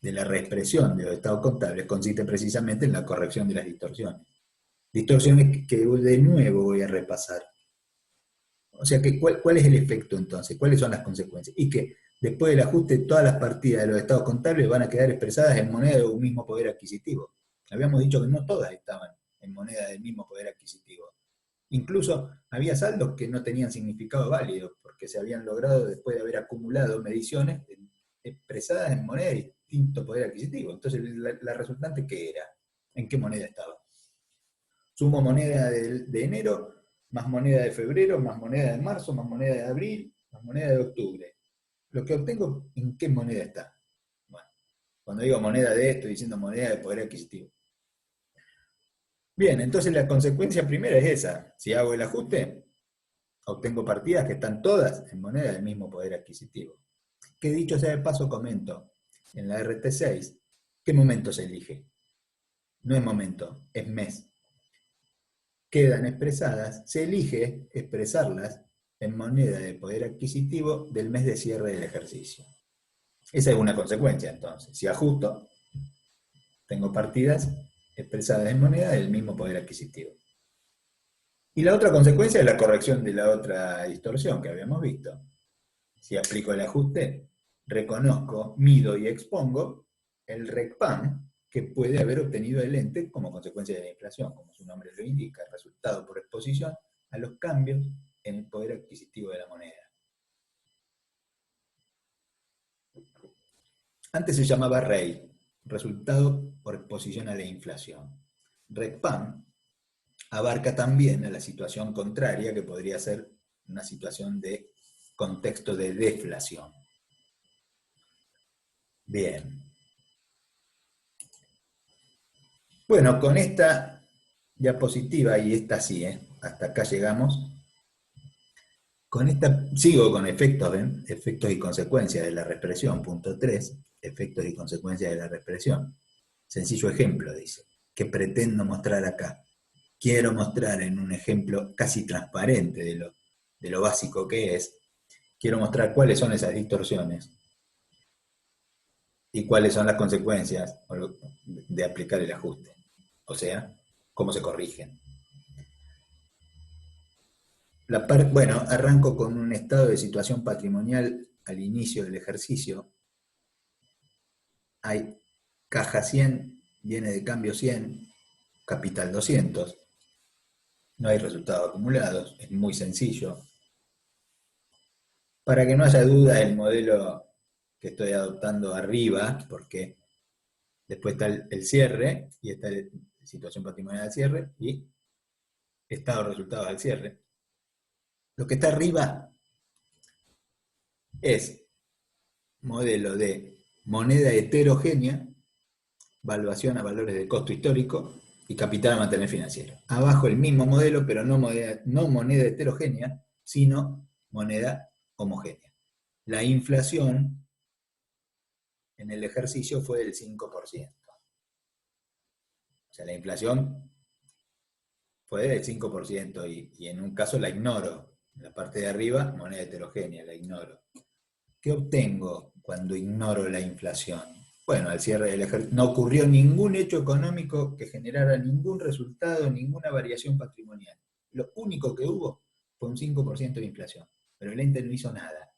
de la reexpresión de los estados contables consisten precisamente en la corrección de las distorsiones. Distorsiones que de nuevo voy a repasar. O sea, ¿cuál es el efecto entonces? ¿Cuáles son las consecuencias? Y que después del ajuste todas las partidas de los estados contables van a quedar expresadas en moneda de un mismo poder adquisitivo. Habíamos dicho que no todas estaban en moneda del mismo poder adquisitivo. Incluso había saldos que no tenían significado válido, porque se habían logrado después de haber acumulado mediciones expresadas en moneda de distinto poder adquisitivo. Entonces, la resultante, ¿qué era? ¿En qué moneda estaba? Sumo moneda de enero, más moneda de febrero, más moneda de marzo, más moneda de abril, más moneda de octubre. Lo que obtengo, ¿en qué moneda está? Bueno, cuando digo moneda de, estoy diciendo moneda de poder adquisitivo. Bien, entonces la consecuencia primera es esa. Si hago el ajuste, obtengo partidas que están todas en moneda del mismo poder adquisitivo. Que dicho sea de paso, comento, en la RT6, ¿qué momento se elige? No es momento, es mes. Quedan expresadas, se elige expresarlas en moneda de poder adquisitivo del mes de cierre del ejercicio. Esa es una consecuencia, entonces. Si ajusto, tengo partidas expresadas en moneda del mismo poder adquisitivo. Y la otra consecuencia es la corrección de la otra distorsión que habíamos visto. Si aplico el ajuste, reconozco, mido y expongo el RECPAM que puede haber obtenido el ente como consecuencia de la inflación, como su nombre lo indica, resultado por exposición a los cambios en el poder adquisitivo de la moneda. Antes se llamaba REI, resultado por exposición a la inflación. RECPAM abarca también a la situación contraria, que podría ser una situación de contexto de deflación. Bien. Bueno, con esta diapositiva, y esta sí, hasta acá llegamos. Con esta sigo con efectos, ¿ven? Efectos y consecuencias de la represión, punto 3, efectos y consecuencias de la represión. Sencillo ejemplo, dice, que pretendo mostrar acá. Quiero mostrar en un ejemplo casi transparente de lo básico que es, quiero mostrar cuáles son esas distorsiones y cuáles son las consecuencias de aplicar el ajuste. O sea, cómo se corrigen. Bueno, arranco con un estado de situación patrimonial al inicio del ejercicio. Hay caja 100, viene de cambio 100, capital 200. No hay resultados acumulados, es muy sencillo. Para que no haya duda, el modelo que estoy adoptando arriba, porque después está el cierre, y está la situación patrimonial al cierre, y estado de resultados al cierre. Lo que está arriba es modelo de moneda heterogénea, valuación a valores de costo histórico y capital a mantener financiero. Abajo el mismo modelo, pero no moneda heterogénea, sino moneda homogénea. La inflación en el ejercicio fue del 5%. O sea, la inflación fue del 5% y en un caso la ignoro. En la parte de arriba, moneda heterogénea, la ignoro. ¿Qué obtengo cuando ignoro la inflación? Bueno, al cierre del ejercicio no ocurrió ningún hecho económico que generara ningún resultado, ninguna variación patrimonial. Lo único que hubo fue un 5% de inflación, pero el ente no hizo nada.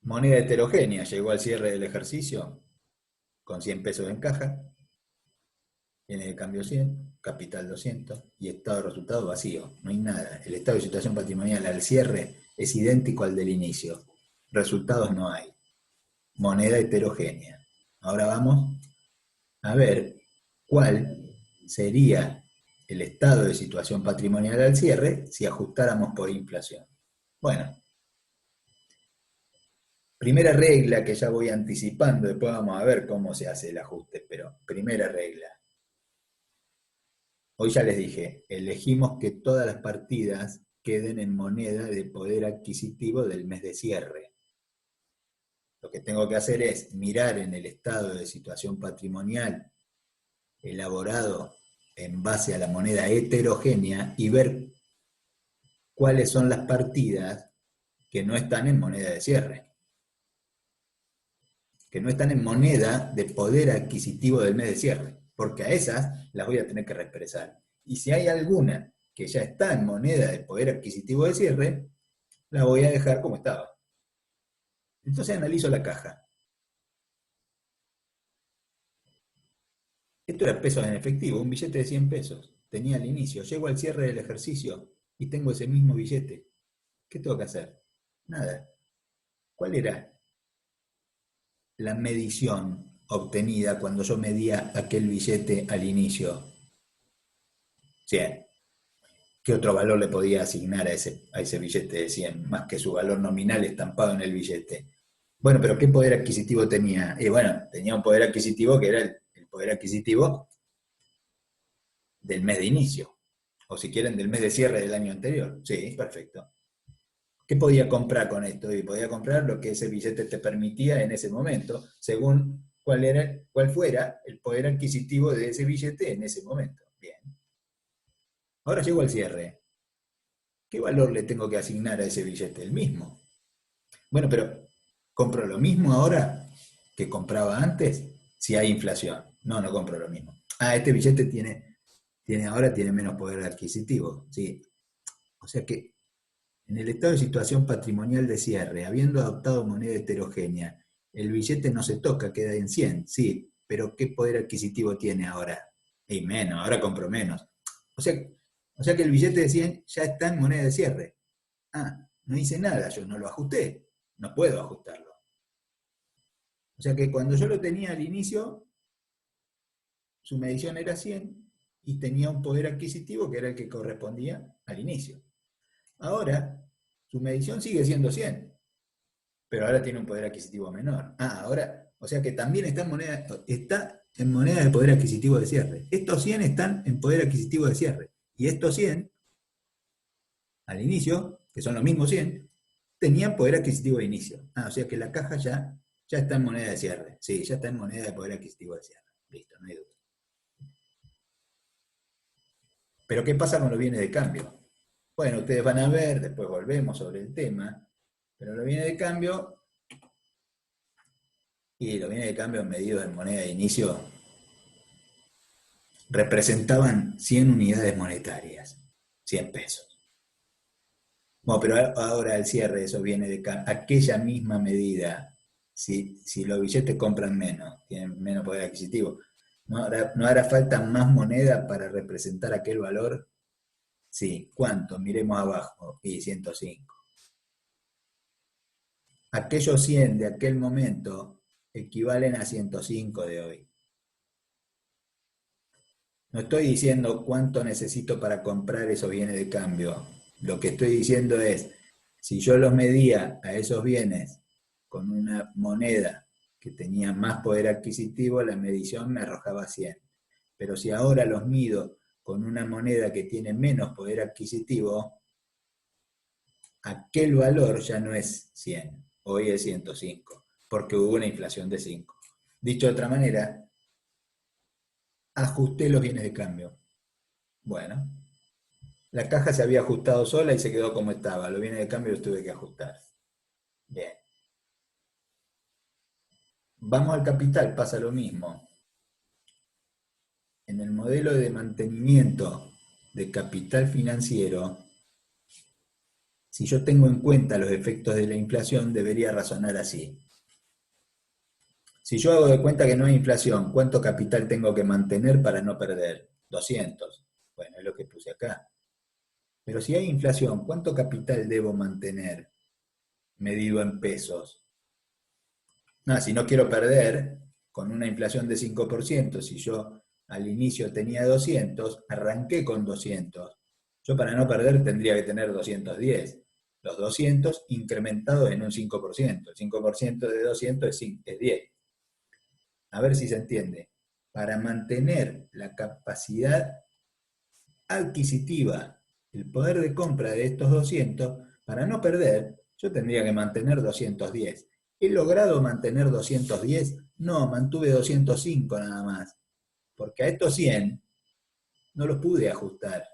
Moneda heterogénea llegó al cierre del ejercicio con 100 pesos en caja, viene de cambio 100, capital 200 y estado de resultado vacío, no hay nada. El estado de situación patrimonial al cierre es idéntico al del inicio. Resultados no hay. Moneda heterogénea. Ahora vamos a ver cuál sería el estado de situación patrimonial al cierre si ajustáramos por inflación. Bueno, primera regla que ya voy anticipando, después vamos a ver cómo se hace el ajuste, pero primera regla. Hoy ya les dije, elegimos que todas las partidas queden en moneda de poder adquisitivo del mes de cierre. Lo que tengo que hacer es mirar en el estado de situación patrimonial elaborado en base a la moneda heterogénea y ver cuáles son las partidas que no están en moneda de cierre, que no están en moneda de poder adquisitivo del mes de cierre, porque a esas las voy a tener que reexpresar. Y si hay alguna que ya está en moneda de poder adquisitivo de cierre, la voy a dejar como estaba. Entonces analizo la caja. Esto era pesos en efectivo, un billete de 100 pesos. Tenía al inicio, llego al cierre del ejercicio y tengo ese mismo billete. ¿Qué tengo que hacer? Nada. ¿Cuál era la medición obtenida cuando yo medía aquel billete al inicio? 100. ¿Qué otro valor le podía asignar a ese billete de 100? Más que su valor nominal estampado en el billete. Bueno, pero ¿qué poder adquisitivo tenía? Y bueno, tenía un poder adquisitivo que era el poder adquisitivo del mes de inicio. O si quieren, del mes de cierre del año anterior. Sí, perfecto. ¿Qué podía comprar con esto? Y podía comprar lo que ese billete te permitía en ese momento, según cuál fuera el poder adquisitivo de ese billete en ese momento. Bien. Ahora llego al cierre. ¿Qué valor le tengo que asignar a ese billete? El mismo. Bueno, pero ¿compro lo mismo ahora que compraba antes si hay inflación? No, no compro lo mismo. Ah, este billete ahora tiene menos poder adquisitivo. Sí. O sea que en el estado de situación patrimonial de cierre, habiendo adoptado moneda heterogénea, el billete no se toca, queda en 100, sí, pero ¿qué poder adquisitivo tiene ahora? Y menos, ahora compro menos. O sea, o sea que el billete de 100 ya está en moneda de cierre. Ah, no hice nada, yo no lo ajusté, no puedo ajustarlo. O sea que cuando yo lo tenía al inicio, su medición era 100 y tenía un poder adquisitivo que era el que correspondía al inicio. Ahora, su medición sigue siendo 100, pero ahora tiene un poder adquisitivo menor. Ah, ahora, o sea que también está en moneda de poder adquisitivo de cierre. Estos 100 están en poder adquisitivo de cierre. Y estos 100, al inicio, que son los mismos 100, tenían poder adquisitivo de inicio. Ah, o sea que la caja ya está en moneda de cierre. Sí, ya está en moneda de poder adquisitivo de cierre. Listo, no hay duda. Pero ¿qué pasa con los bienes de cambio? Bueno, ustedes van a ver, después volvemos sobre el tema, pero los bienes de cambio y los bienes de cambio medidos en moneda de inicio representaban 100 unidades monetarias, 100 pesos. Bueno, pero ahora el cierre de esos bienes de cambio, aquella misma medida, si los billetes compran menos, tienen menos poder adquisitivo, ¿no hará falta más moneda para representar aquel valor? Sí, ¿cuánto? Miremos abajo, y 105. Aquellos 100 de aquel momento equivalen a 105 de hoy. No estoy diciendo cuánto necesito para comprar esos bienes de cambio. Lo que estoy diciendo es, si yo los medía a esos bienes con una moneda que tenía más poder adquisitivo, la medición me arrojaba 100. Pero si ahora los mido con una moneda que tiene menos poder adquisitivo, aquel valor ya no es 100, hoy es 105, porque hubo una inflación de 5. Dicho de otra manera, ajusté los bienes de cambio. Bueno, la caja se había ajustado sola y se quedó como estaba. Los bienes de cambio los tuve que ajustar. Bien. Vamos al capital, pasa lo mismo. En el modelo de mantenimiento de capital financiero, si yo tengo en cuenta los efectos de la inflación, debería razonar así. Si yo hago de cuenta que no hay inflación, ¿cuánto capital tengo que mantener para no perder? 200. Bueno, es lo que puse acá. Pero si hay inflación, ¿cuánto capital debo mantener medido en pesos? Si no quiero perder, con una inflación de 5%, si yo al inicio tenía 200, arranqué con 200. Yo para no perder tendría que tener 210. Los 200 incrementados en un 5%. El 5% de 200 es 10. A ver si se entiende. Para mantener la capacidad adquisitiva, el poder de compra de estos 200, para no perder, yo tendría que mantener 210. ¿He logrado mantener 210? No, mantuve 205 nada más. Porque a estos 100 no los pude ajustar.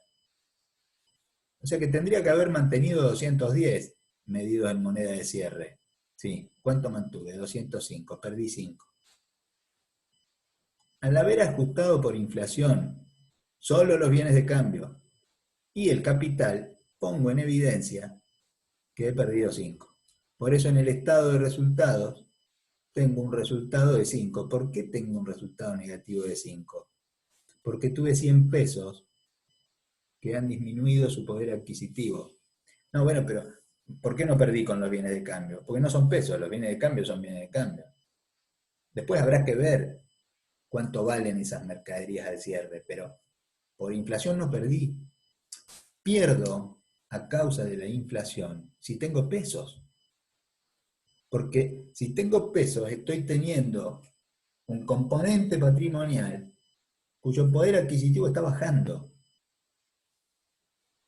O sea que tendría que haber mantenido 210 medidos en moneda de cierre. Sí, ¿cuánto mantuve? 205, perdí 5. Al haber ajustado por inflación solo los bienes de cambio y el capital, pongo en evidencia que he perdido 5. Por eso en el estado de resultados tengo un resultado de 5. ¿Por qué tengo un resultado negativo de 5? Porque tuve 100 pesos que han disminuido su poder adquisitivo. No, bueno, pero ¿por qué no perdí con los bienes de cambio? Porque no son pesos, los bienes de cambio son bienes de cambio. Después habrá que ver cuánto valen esas mercaderías al cierre, pero por inflación no perdí. Pierdo a causa de la inflación si tengo pesos. Porque si tengo pesos, estoy teniendo un componente patrimonial cuyo poder adquisitivo está bajando.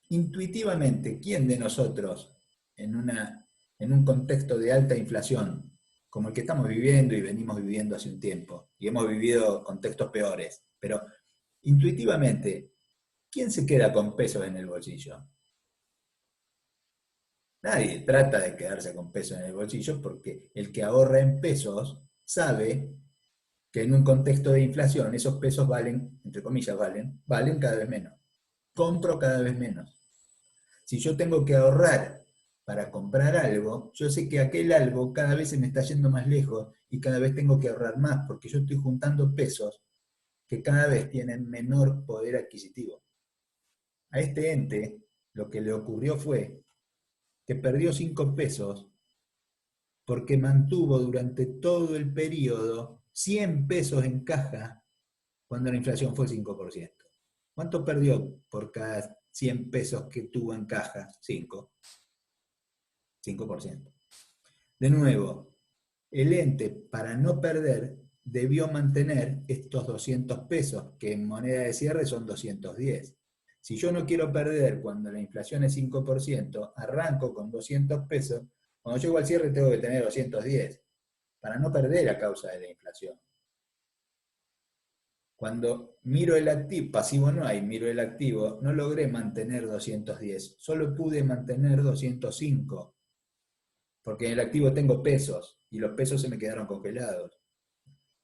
Intuitivamente, ¿quién de nosotros en un contexto de alta inflación, como el que estamos viviendo y venimos viviendo hace un tiempo, y hemos vivido contextos peores, pero intuitivamente, ¿quién se queda con pesos en el bolsillo? Nadie trata de quedarse con pesos en el bolsillo porque el que ahorra en pesos sabe que en un contexto de inflación esos pesos valen, entre comillas valen cada vez menos. Compro cada vez menos. Si yo tengo que ahorrar para comprar algo, yo sé que aquel algo cada vez se me está yendo más lejos y cada vez tengo que ahorrar más porque yo estoy juntando pesos que cada vez tienen menor poder adquisitivo. A este ente lo que le ocurrió fue que perdió 5 pesos porque mantuvo durante todo el periodo 100 pesos en caja cuando la inflación fue 5%. ¿Cuánto perdió por cada 100 pesos que tuvo en caja? 5%. De nuevo, el ente, para no perder, debió mantener estos 200 pesos, que en moneda de cierre son 210. Si yo no quiero perder cuando la inflación es 5%, arranco con 200 pesos, cuando llego al cierre tengo que tener 210, para no perder a causa de la inflación. Cuando miro el activo, pasivo no hay, miro el activo, no logré mantener 210, solo pude mantener 205, porque en el activo tengo pesos, y los pesos se me quedaron congelados.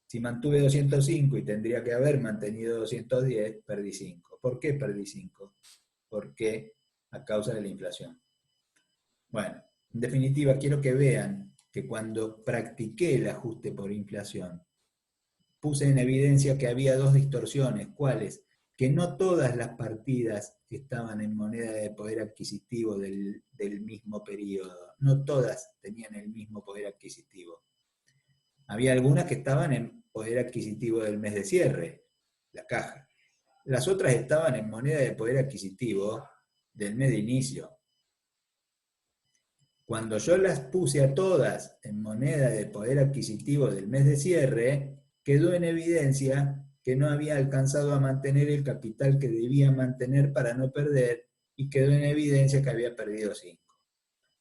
Si mantuve 205 y tendría que haber mantenido 210, perdí 5. ¿Por qué perdí 5? Porque a causa de la inflación. Bueno, en definitiva, quiero que vean que cuando practiqué el ajuste por inflación, puse en evidencia que había dos distorsiones. ¿Cuáles? Que no todas las partidas estaban en moneda de poder adquisitivo del mismo periodo. No todas tenían el mismo poder adquisitivo. Había algunas que estaban en poder adquisitivo del mes de cierre, la caja. Las otras estaban en moneda de poder adquisitivo del mes de inicio. Cuando yo las puse a todas en moneda de poder adquisitivo del mes de cierre, quedó en evidencia que no había alcanzado a mantener el capital que debía mantener para no perder y quedó en evidencia que había perdido 5.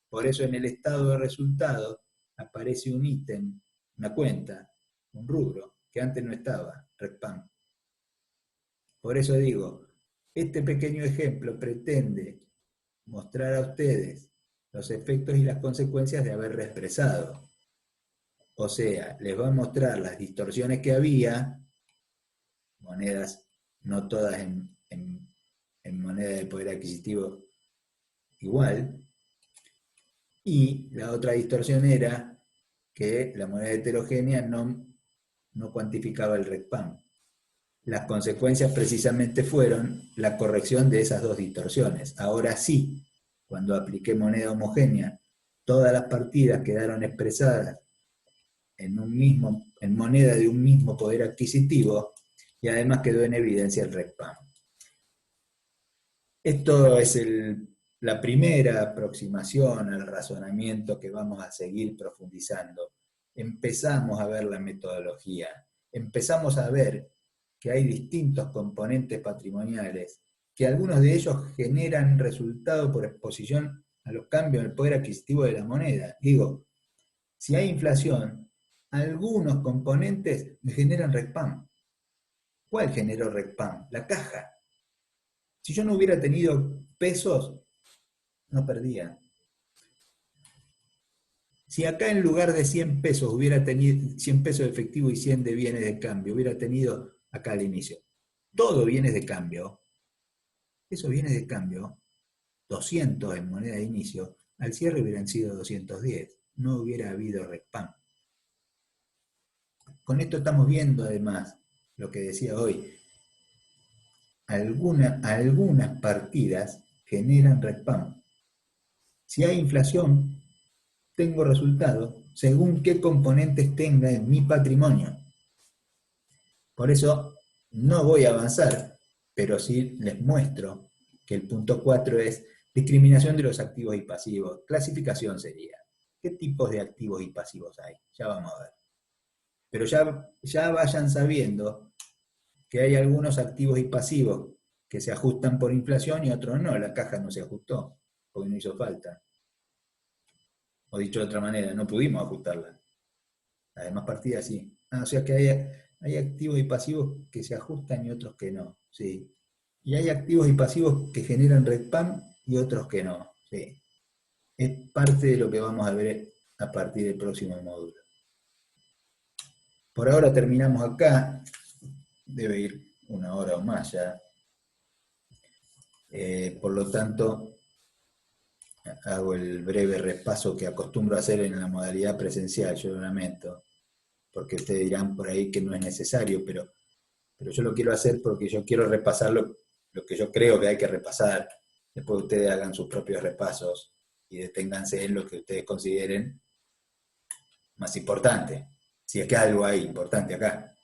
Por eso en el estado de resultados aparece un ítem, una cuenta, un rubro, que antes no estaba, RECPAM. Por eso digo, este pequeño ejemplo pretende mostrar a ustedes los efectos y las consecuencias de haber reexpresado. O sea, les va a mostrar las distorsiones que había, monedas no todas en moneda de poder adquisitivo igual, y la otra distorsión era que la moneda heterogénea no cuantificaba el RECPAM. Las consecuencias precisamente fueron la corrección de esas dos distorsiones. Ahora sí, cuando apliqué moneda homogénea, todas las partidas quedaron expresadas en moneda de un mismo poder adquisitivo y además quedó en evidencia el RECPAM. Esto es la primera aproximación al razonamiento que vamos a seguir profundizando. Empezamos a ver la metodología, empezamos a ver que hay distintos componentes patrimoniales, que algunos de ellos generan resultado por exposición a los cambios en el poder adquisitivo de la moneda. Digo, si hay inflación, algunos componentes me generan RECPAM. ¿Cuál generó RECPAM? La caja. Si yo no hubiera tenido pesos, no perdía. Si acá en lugar de 100 pesos hubiera tenido 100 pesos de efectivo y 100 de bienes de cambio, hubiera tenido acá al inicio todo bienes de cambio, esos bienes de cambio, 200 en moneda de inicio, al cierre hubieran sido 210, no hubiera habido RECPAM. Con esto estamos viendo además lo que decía hoy, algunas partidas generan RECPAM. Si hay inflación, tengo resultados según qué componentes tenga en mi patrimonio. Por eso no voy a avanzar, pero sí les muestro que el punto 4 es discriminación de los activos y pasivos. Clasificación sería, ¿qué tipos de activos y pasivos hay? Ya vamos a ver. Pero ya vayan sabiendo que hay algunos activos y pasivos que se ajustan por inflación y otros no. La caja no se ajustó, porque no hizo falta. O dicho de otra manera, no pudimos ajustarla. Las demás partidas sí. O sea que hay activos y pasivos que se ajustan y otros que no. Sí. Y hay activos y pasivos que generan REDPAM y otros que no. Sí. Es parte de lo que vamos a ver a partir del próximo módulo. Por ahora terminamos acá. Debe ir 1 hora o más ya. Por lo tanto, hago el breve repaso que acostumbro a hacer en la modalidad presencial, yo lo lamento, porque ustedes dirán por ahí que no es necesario, pero yo lo quiero hacer porque yo quiero repasar lo que yo creo que hay que repasar. Después ustedes hagan sus propios repasos y deténganse en lo que ustedes consideren más importante. Si es que algo hay importante acá,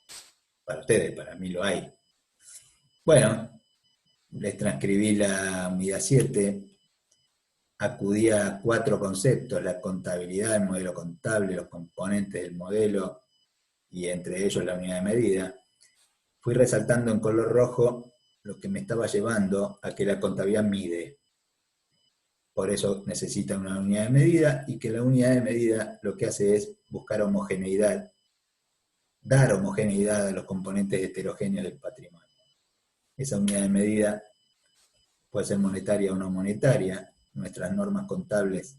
para ustedes, para mí lo hay. Bueno, les transcribí la unidad 7, acudí a 4 conceptos: la contabilidad, el modelo contable, los componentes del modelo y entre ellos la unidad de medida. Fui resaltando en color rojo lo que me estaba llevando a que la contabilidad mide. Por eso necesita una unidad de medida, y que la unidad de medida lo que hace es buscar homogeneidad, dar homogeneidad a los componentes heterogéneos del patrimonio. Esa unidad de medida puede ser monetaria o no monetaria. Nuestras normas contables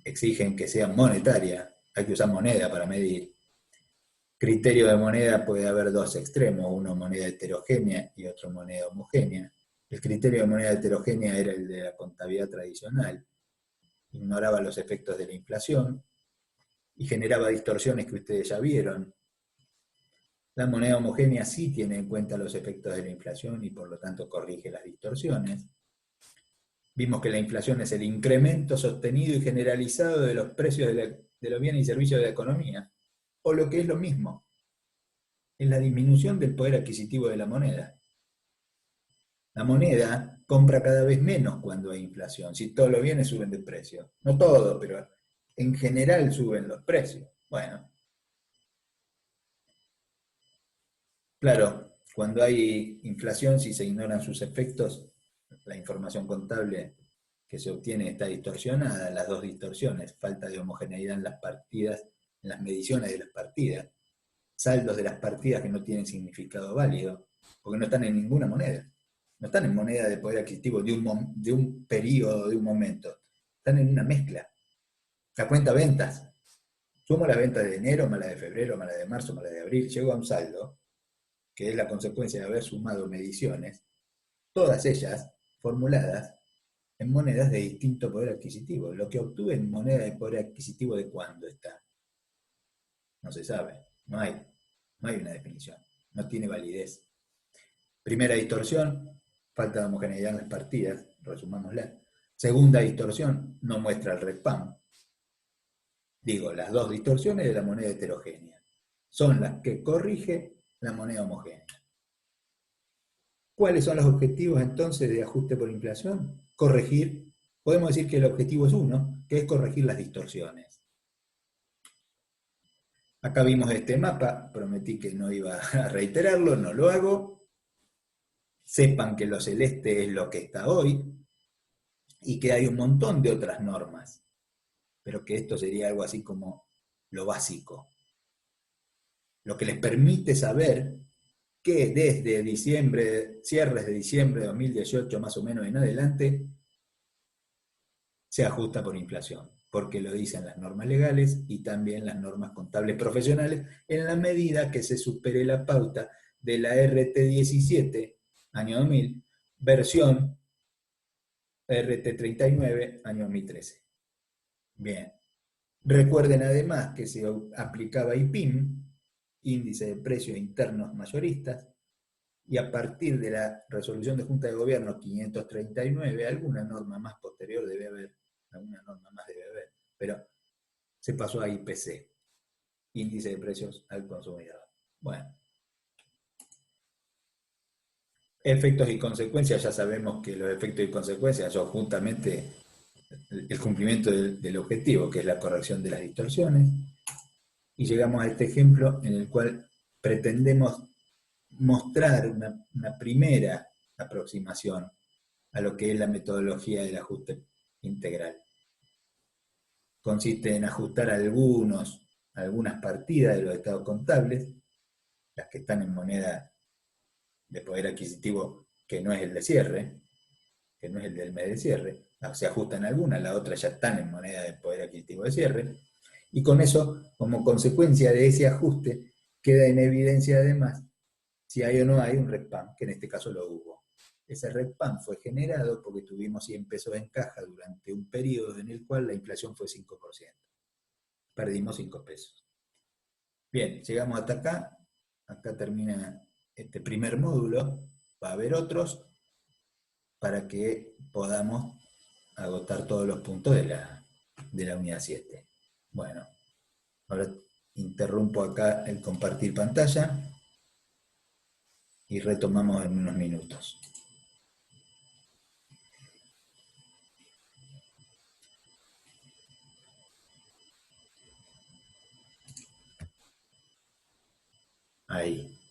exigen que sea monetaria, hay que usar moneda para medir. Criterio de moneda puede haber 2 extremos, uno moneda heterogénea y otro moneda homogénea. El criterio de moneda heterogénea era el de la contabilidad tradicional, ignoraba los efectos de la inflación y generaba distorsiones que ustedes ya vieron. La moneda homogénea sí tiene en cuenta los efectos de la inflación y por lo tanto corrige las distorsiones. Vimos que la inflación es el incremento sostenido y generalizado de los precios de los bienes y servicios de la economía, o lo que es lo mismo, es la disminución del poder adquisitivo de la moneda. La moneda compra cada vez menos cuando hay inflación, si todos los bienes suben de precio. No todo, pero en general suben los precios. Bueno, claro, cuando hay inflación, si se ignoran sus efectos, la información contable que se obtiene está distorsionada. Las 2 distorsiones: falta de homogeneidad en las partidas, en las mediciones de las partidas, saldos de las partidas que no tienen significado válido, porque no están en ninguna moneda. No están en moneda de poder adquisitivo de un periodo, de un momento. Están en una mezcla. La cuenta ventas. Sumo la venta de enero, más la de febrero, más la de marzo, más la de abril, llego a un saldo, que es la consecuencia de haber sumado mediciones, todas ellas formuladas en monedas de distinto poder adquisitivo. Lo que obtuve en moneda de poder adquisitivo, ¿de cuándo está? No se sabe, no hay una definición, no tiene validez. Primera distorsión, falta de homogeneidad en las partidas, resumámosla. Segunda distorsión, no muestra el REDPAM. Digo, las 2 distorsiones de la moneda heterogénea son las que corrige la moneda homogénea. ¿Cuáles son los objetivos entonces de ajuste por inflación? Corregir, podemos decir que el objetivo es uno, que es corregir las distorsiones. Acá vimos este mapa, prometí que no iba a reiterarlo, no lo hago. Sepan que lo celeste es lo que está hoy y que hay un montón de otras normas, pero que esto sería algo así como lo básico. Lo que les permite saber que desde diciembre, cierres de diciembre de 2018 más o menos en adelante, se ajusta por inflación, porque lo dicen las normas legales y también las normas contables profesionales, en la medida que se supere la pauta de la RT 17, año 2000, versión RT 39, año 2013. Bien. Recuerden además que se aplicaba IPIM, índice de precios internos mayoristas, y a partir de la resolución de Junta de Gobierno 539, alguna norma más posterior debe haber, pero se pasó a IPC, índice de precios al consumidor. Bueno. Efectos y consecuencias, ya sabemos que los efectos y consecuencias son justamente el cumplimiento del objetivo, que es la corrección de las distorsiones. Y llegamos a este ejemplo en el cual pretendemos mostrar una primera aproximación a lo que es la metodología del ajuste integral. Consiste en ajustar algunas partidas de los estados contables, las que están en moneda de poder adquisitivo que no es el de cierre, que no es el del mes de cierre, se ajustan algunas, las otras ya están en moneda de poder adquisitivo de cierre, y con eso, como consecuencia de ese ajuste, queda en evidencia además si hay o no hay un RECPAM, que en este caso lo hubo. Ese RECPAM fue generado porque tuvimos 100 pesos en caja durante un periodo en el cual la inflación fue 5%. Perdimos 5 pesos. Bien, llegamos hasta acá. Acá termina este primer módulo. Va a haber otros para que podamos agotar todos los puntos de la unidad 7. Bueno, ahora interrumpo acá el compartir pantalla y retomamos en unos minutos. Ahí.